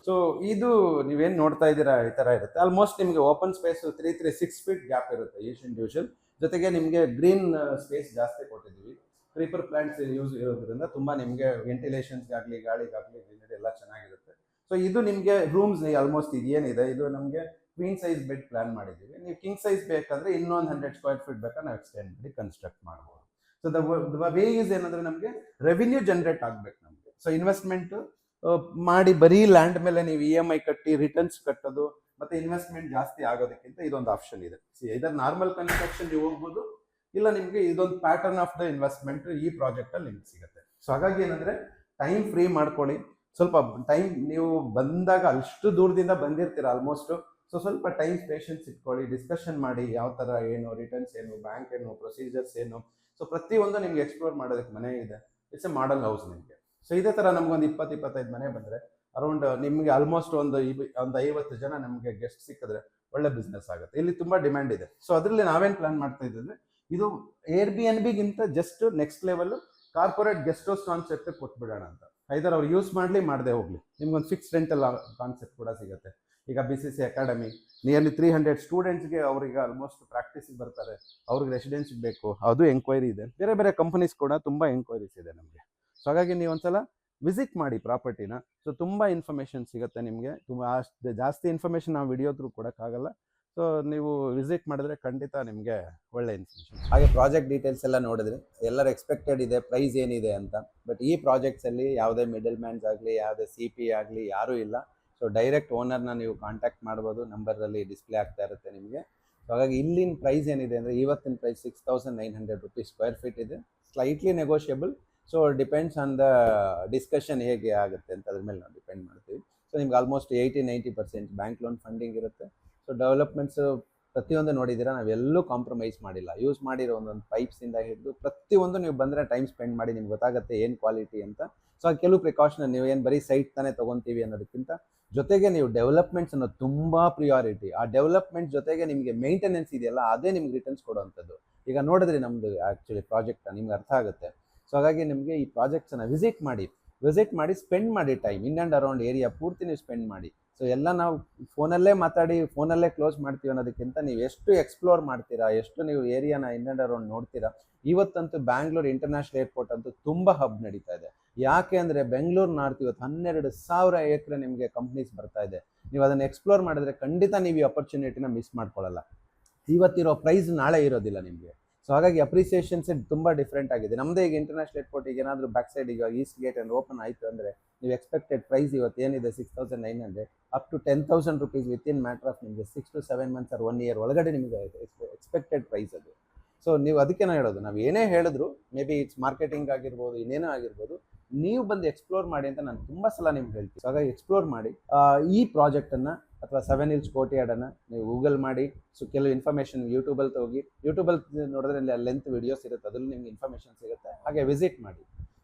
ಸೊ ಇದು ನೀವೇನು ನೋಡ್ತಾ ಇದ್ದೀರಾ ಈ ಥರ ಇರುತ್ತೆ. ಆಲ್ಮೋಸ್ಟ್ ನಿಮಗೆ ಓಪನ್ ಸ್ಪೇಸು 6 feet ಗ್ಯಾಪ್ ಇರುತ್ತೆ ಈಚ್ ಇಂಡಿವಿಜುವಲ್. ಜೊತೆಗೆ ನಿಮಗೆ ಗ್ರೀನ್ ಸ್ಪೇಸ್ ಜಾಸ್ತಿ ಕೊಟ್ಟಿದ್ದೀವಿ. ಕ್ರೀಪರ್ ಪ್ಲಾಂಟ್ಸ್ ಯೂಸ್ ಇರೋದ್ರಿಂದ ತುಂಬ ನಿಮಗೆ ವೆಂಟಿಲೇಷನ್ಸ್ಗಾಗಲಿ ಗಾಳಿಗಾಗಲಿ ಗ್ರೀನರಿ ಎಲ್ಲ ಚೆನ್ನಾಗಿರುತ್ತೆ. ಸೊ ಇದು ನಿಮಗೆ ರೂಮ್ಸ್ ಆಲ್ಮೋಸ್ಟ್ ಇದೇನಿದೆ, ಇದು ನಮಗೆ ಕ್ವೀನ್ ಸೈಜ್ ಬೆಡ್ ಪ್ಲಾನ್ ಮಾಡಿದ್ದೀವಿ. ನೀವು ಕಿಂಗ್ ಸೈಜ್ ಬೇಕಂದರೆ ಇನ್ನೊಂದು 100 square feet ಬೇಕಾದ್ರೆ ನಾವು ಎಕ್ಸ್ಟೆಂಡ್ ಮಾಡಿ ಕನ್ಸ್ಟ್ರಕ್ಟ್ ಮಾಡ್ಬೋದು. ಸೊ ದ ವೇ ಈಸ್ ಏನಂದರೆ ನಮಗೆ ರೆವಿನ್ಯೂ ಜನರೇಟ್ ಆಗಬೇಕು ನಮಗೆ. ಸೊ ಇನ್ವೆಸ್ಟ್ಮೆಂಟು ಮಾಡಿ ಬರೀ ಲ್ಯಾಂಡ್ ಮೇಲೆ ನೀವು EMI ಕಟ್ಟಿ ರಿಟರ್ನ್ಸ್ ಕಟ್ಟೋದು ಮತ್ತೆ ಇನ್ವೆಸ್ಟ್ಮೆಂಟ್ ಜಾಸ್ತಿ ಆಗೋದಕ್ಕಿಂತ ಇದೊಂದು ಆಪ್ಷನ್ ಇದೆ. ಇದರ ನಾರ್ಮಲ್ ಕನ್ಸ್ಟ್ರಕ್ಷನ್ ನೀವು ಹೋಗ್ಬೋದು, ಇಲ್ಲ ನಿಮಗೆ ಇದೊಂದು ಪ್ಯಾಟರ್ನ್ ಆಫ್ ದ ಇನ್ವೆಸ್ಟ್ಮೆಂಟ್ ಈ ಪ್ರಾಜೆಕ್ಟಲ್ಲಿ ನಿಮ್ಗೆ ಸಿಗುತ್ತೆ. ಸೊ ಹಾಗಾಗಿ ಏನಂದರೆ ಟೈಮ್ ಫ್ರೀ ಮಾಡ್ಕೊಳ್ಳಿ. ಸ್ವಲ್ಪ ಟೈಮ್ ನೀವು ಬಂದಾಗ ಅಷ್ಟು ದೂರದಿಂದ ಬಂದಿರ್ತೀರ ಆಲ್ಮೋಸ್ಟು. ಸೊ ಸ್ವಲ್ಪ ಟೈಮ್ ಪೇಷನ್ಸ್ ಇಟ್ಕೊಳ್ಳಿ, ಡಿಸ್ಕಷನ್ ಮಾಡಿ ಯಾವ ಥರ ಏನು ರಿಟರ್ನ್ಸ್ ಏನು, ಬ್ಯಾಂಕ್ ಏನು, ಪ್ರೊಸೀಜರ್ಸ್ ಏನು. ಸೊ ಪ್ರತಿಯೊಂದು ನಿಮ್ಗೆ ಎಕ್ಸ್ಪ್ಲೋರ್ ಮಾಡೋದಕ್ಕೆ ಮನೆ ಇದೆ. ಇಟ್ಸ್ ಎ ಮಾಡಲ್ ಹೌಸ್ ನಿಮಗೆ. ಸೊ ಇದೇ ಥರ ನಮಗೊಂದು 20-25 ಮನೆ ಬಂದರೆ ಅರೌಂಡ್ ನಿಮಗೆ ಆಲ್ಮೋಸ್ಟ್ ಒಂದು 50 ಜನ ನಮಗೆ ಗೆಸ್ಟ್ ಸಿಕ್ಕಿದ್ರೆ ಒಳ್ಳೆ ಬಿಸ್ನೆಸ್ ಆಗುತ್ತೆ. ಇಲ್ಲಿ ತುಂಬ ಡಿಮ್ಯಾಂಡ್ ಇದೆ. ಸೊ ಅದರಲ್ಲಿ ನಾವೇನು ಪ್ಲಾನ್ ಮಾಡ್ತಾ ಇದ್ದರೆ, ಇದು Airbnb ಗಿಂತ just next level corporate guest house concept ಕೊಟ್ಬಿಡೋಣ ಅಂತ. ಐದರ್ ಅವ್ರು ಯೂಸ್ ಮಾಡಲಿ ಮಾಡದೆ ಹೋಗಲಿ, ನಿಮ್ಗೊಂದು ಫಿಕ್ಸ್ ರೆಂಟಲ್ ಕಾನ್ಸೆಪ್ಟ್ ಕೂಡ ಸಿಗುತ್ತೆ. ಈಗ BCC ಅಕಾಡೆಮಿ ನಿಯರ್ಲಿ 300 ಸ್ಟೂಡೆಂಟ್ಸ್ಗೆ ಅವ್ರಿಗೆ ಆಲ್ಮೋಸ್ಟ್ ಪ್ರಾಕ್ಟೀಸಿಗೆ ಬರ್ತಾರೆ, ಅವ್ರಿಗೆ ರೆಸಿಡೆನ್ಸಿಗೆ ಬೇಕು, ಅದು ಎಂಕ್ವೈರಿ ಇದೆ. ಬೇರೆ ಬೇರೆ ಕಂಪನೀಸ್ ಕೂಡ ತುಂಬ ಎಂಕ್ವೈರೀಸ್ ಇದೆ ನಮಗೆ. ಸೊ ಹಾಗಾಗಿ ನೀವು ಒಂದ್ಸಲ ವಿಸಿಟ್ ಮಾಡಿ ಪ್ರಾಪರ್ಟಿನ. ಸೊ ತುಂಬ ಇನ್ಫಾರ್ಮೇಷನ್ ಸಿಗುತ್ತೆ ನಿಮಗೆ. ತುಂಬ ಅಷ್ಟು ಜಾಸ್ತಿ ಇನ್ಫಾರ್ಮೇಷನ್ ನಾವು ವಿಡಿಯೋ ಥ್ರೂ ಕೊಡೋಕ್ಕಾಗಲ್ಲ. ಸೊ ನೀವು ವಿಸಿಟ್ ಮಾಡಿದ್ರೆ ಖಂಡಿತ ನಿಮಗೆ ಒಳ್ಳೆ ಇನ್ಫಾರ್ಮೇಷನ್. ಹಾಗೆ ಪ್ರಾಜೆಕ್ಟ್ ಡೀಟೇಲ್ಸ್ ಎಲ್ಲ ನೋಡಿದ್ರೆ ಎಲ್ಲರ ಎಕ್ಸ್ಪೆಕ್ಟೆಡ್ ಇದೆ ಪ್ರೈಸ್ ಏನಿದೆ ಅಂತ. ಬಟ್ ಈ ಪ್ರಾಜೆಕ್ಟ್ಸಲ್ಲಿ ಯಾವುದೇ ಮಿಡಲ್ ಮ್ಯಾನ್ಸ್ ಆಗಲಿ, ಯಾವುದೇ CP ಆಗಲಿ ಯಾರೂ ಇಲ್ಲ. ಸೊ ಡೈರೆಕ್ಟ್ ಓನರ್ನ ನೀವು ಕಾಂಟ್ಯಾಕ್ಟ್ ಮಾಡ್ಬೋದು, ನಂಬರಲ್ಲಿ ಡಿಸ್ಪ್ಲೇ ಆಗ್ತಾ ಇರುತ್ತೆ ನಿಮಗೆ. ಸೊ ಹಾಗಾಗಿ ಇಲ್ಲಿನ ಪ್ರೈಸ್ ಏನಿದೆ ಅಂದರೆ ಇವತ್ತಿನ ಪ್ರೈಸ್ 6,900 ರುಪೀಸ್ ಸ್ಕ್ವೇರ್ ಫೀಟ್ ಇದೆ. Slightly negotiable. So depends on the discussion ಹೇಗೆ ಆಗುತ್ತೆ ಅಂತ ಅದ್ರ ಮೇಲೆ ನಾವು ಡಿಪೆಂಡ್ ಮಾಡ್ತೀವಿ. ಸೊ ನಿಮ್ಗೆ ಆಲ್ಮೋಸ್ಟ್ 80-90% ಬ್ಯಾಂಕ್ ಲೋನ್ ಫಂಡಿಂಗ್ ಇರುತ್ತೆ. ಸೊ ಡೆವಲಪ್ಮೆಂಟ್ಸು ಪ್ರತಿಯೊಂದು ನೋಡಿದ್ದೀರಾ, ನಾವೆಲ್ಲೂ ಕಾಂಪ್ರಮೈಸ್ ಮಾಡಿಲ್ಲ. ಯೂಸ್ ಮಾಡಿರೋ ಒಂದೊಂದು ಪೈಪ್ಸಿಂದ ಹಿಡಿದು ಪ್ರತಿಯೊಂದು ನೀವು ಬಂದರೆ ಟೈಮ್ ಸ್ಪೆಂಡ್ ಮಾಡಿ ನಿಮ್ಗೆ ಗೊತ್ತಾಗುತ್ತೆ ಏನು ಕ್ವಾಲಿಟಿ ಅಂತ. ಸೊ ಕೆಲವು ಪ್ರಿಕಾಷನ್, ನೀವು ಏನು ಬರೀ ಸೈಟ್ ತಾನೇ ತೊಗೊತೀವಿ ಅನ್ನೋದಕ್ಕಿಂತ ಜೊತೆಗೆ ನೀವು ಡೆವಲಪ್ಮೆಂಟ್ಸ್ ಅನ್ನೋದು ತುಂಬ ಪ್ರಿಯಾರಿಟಿ. ಆ ಡೆವಲಪ್ಮೆಂಟ್ ಜೊತೆಗೆ ನಿಮಗೆ ಮೇಂಟೆನೆನ್ಸ್ ಇದೆಯಲ್ಲ, ಅದೇ ನಿಮ್ಗೆ ರಿಟರ್ನ್ಸ್ ಕೊಡುವಂಥದ್ದು. ಈಗ ನೋಡಿದ್ರಿ ನಮ್ಮದು ಆ್ಯಕ್ಚುಲಿ ಪ್ರಾಜೆಕ್ಟ್ ನಿಮ್ಗೆ ಅರ್ಥ ಆಗುತ್ತೆ. ಸೊ ಹಾಗಾಗಿ ನಿಮಗೆ ಈ ಪ್ರಾಜೆಕ್ಟ್ಸನ್ನು ವಿಸಿಟ್ ಮಾಡಿ ಸ್ಪೆಂಡ್ ಮಾಡಿ time. In and around area ಪೂರ್ತಿ ನೀವು ಸ್ಪೆಂಡ್ ಮಾಡಿ. ಸೊ ಎಲ್ಲ ನಾವು ಫೋನಲ್ಲೇ ಮಾತಾಡಿ ಫೋನಲ್ಲೇ ಕ್ಲೋಸ್ ಮಾಡ್ತೀವಿ ಅನ್ನೋದಕ್ಕಿಂತ ನೀವು ಎಷ್ಟು ಎಕ್ಸ್ಪ್ಲೋರ್ ಮಾಡ್ತೀರಾ, ಎಷ್ಟು ನೀವು ಏರಿಯಾನ ಇನ್ ಆ್ಯಂಡ್ ಅರೌಂಡ್ ನೋಡ್ತೀರಾ. ಇವತ್ತಂತೂ ಬ್ಯಾಂಗ್ಳೂರ್ ಇಂಟರ್ನ್ಯಾಷನಲ್ ಏರ್ಪೋರ್ಟ್ ಅಂತೂ ತುಂಬ ಹಬ್ ನಡೀತಾ ಇದೆ. ಯಾಕೆ ಅಂದರೆ ಬೆಂಗಳೂರು ನಾರ್ತ್ ಇವತ್ತು 12,000 ಎಕರೆ ನಿಮಗೆ ಕಂಪ್ನೀಸ್ ಬರ್ತಾ ಇದೆ. ನೀವು ಅದನ್ನು ಎಕ್ಸ್ಪ್ಲೋರ್ ಮಾಡಿದ್ರೆ ಖಂಡಿತ ನೀವು ಈ ಅಪರ್ಚುನಿಟಿನ ಮಿಸ್ ಮಾಡ್ಕೊಳ್ಳಲ್ಲ. ಇವತ್ತಿರೋ ಪ್ರೈಸ್ ನಾಳೆ ಇರೋದಿಲ್ಲ ನಿಮಗೆ. ಸೊ ಹಾಗಾಗಿ ಅಪ್ರಿಸಿಯೇಷನ್ಸ್ ತುಂಬ ಡಿಫ್ರೆಂಟ್ ಆಗಿದೆ. ನಮ್ಮದೇ ಈಗ ಇಂಟರ್ನ್ಯಾಷನಲ್ ಏರ್ಪೋರ್ಟಿಗೆ ಏನಾದರೂ ಬ್ಯಾಕ್ ಸೈಡ್ ಈಗ ಈಸ್ಟ್ ಗೇಟ್ ಏನು ಓಪನ್ ಆಯಿತು ಅಂದರೆ ನೀವು ಎಕ್ಸ್ಪೆಕ್ಟೆಡ್ ಪ್ರೈಸ್ ಇವತ್ತು ಏನಿದೆ 6,900 up to 10,000 rupees within matter of ನಿಮಗೆ 6 to 7 months ಆರ್ 1 year ಒಳಗಡೆ ನಿಮಗೆ ಎಕ್ಸ್ಪೆಕ್ಟೆಡ್ ಪ್ರೈಸ್ ಅದು. ಸೊ ನೀವು ಅದಕ್ಕೆ ನಾನು ಹೇಳೋದು, ನಾವು ಏನೇ ಹೇಳಿದ್ರು ಮೇ ಬಿ ಇಟ್ಸ್ ಮಾರ್ಕೆಟಿಂಗ್ ಆಗಿರ್ಬೋದು, ಇನ್ನೇನೋ ಆಗಿರ್ಬೋದು, ನೀವು ಬಂದು ಎಕ್ಸ್ಪ್ಲೋರ್ ಮಾಡಿ ಅಂತ ನಾನು ತುಂಬ ಸಲ ನಿಮ್ಗೆ ಹೇಳ್ತೀನಿ. ಸೊ ಹಾಗಾಗಿ ಎಕ್ಸ್ಪ್ಲೋರ್ ಮಾಡಿ ಈ ಪ್ರಾಜೆಕ್ಟನ್ನು ಅಥವಾ 7 Hills ಕೋರ್ಟ್ಯಾರ್ಡನ್ನು ನೀವು ಗೂಗಲ್ ಮಾಡಿ. ಸೊ ಕೆಲವು ಇನ್ಫಾರ್ಮೇಷನ್ ಯೂಟ್ಯೂಬಲ್ಲಿ ಹೋಗಿ, ಯೂಟ್ಯೂಬಲ್ಲಿ ನೋಡಿದ್ರೆ ಲೆಂತ್ ವಿಡಿಯೋಸ್ ಇರುತ್ತೆ, ಅದರಲ್ಲಿ ನಿಮ್ಗೆ ಇನ್ಫಾರ್ಮೇಷನ್ ಸಿಗುತ್ತೆ. ಹಾಗೆ ವಿಸಿಟ್ ಮಾಡಿ.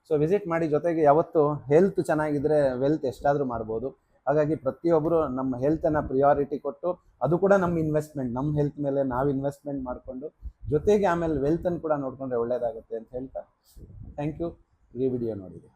ಸೊ ವಿಸಿಟ್ ಮಾಡಿ, ಜೊತೆಗೆ ಯಾವತ್ತು ಹೆಲ್ತ್ ಚೆನ್ನಾಗಿದ್ದರೆ ವೆಲ್ತ್ ಎಷ್ಟಾದರೂ ಮಾಡ್ಬೋದು. ಹಾಗಾಗಿ ಪ್ರತಿಯೊಬ್ಬರು ನಮ್ಮ ಹೆಲ್ತನ್ನು ಪ್ರಿಯಾರಿಟಿ ಕೊಟ್ಟು, ಅದು ಕೂಡ ನಮ್ಮ ಇನ್ವೆಸ್ಟ್ಮೆಂಟ್, ನಮ್ಮ ಹೆಲ್ತ್ ಮೇಲೆ ನಾವು ಇನ್ವೆಸ್ಟ್ಮೆಂಟ್ ಮಾಡಿಕೊಂಡು ಜೊತೆಗೆ ಆಮೇಲೆ ವೆಲ್ತನ್ನು ಕೂಡ ನೋಡಿಕೊಂಡ್ರೆ ಒಳ್ಳೆಯದಾಗುತ್ತೆ ಅಂತ ಹೇಳ್ತಾ ಥ್ಯಾಂಕ್ ಯು ಈ ವಿಡಿಯೋ ನೋಡಿದೆ.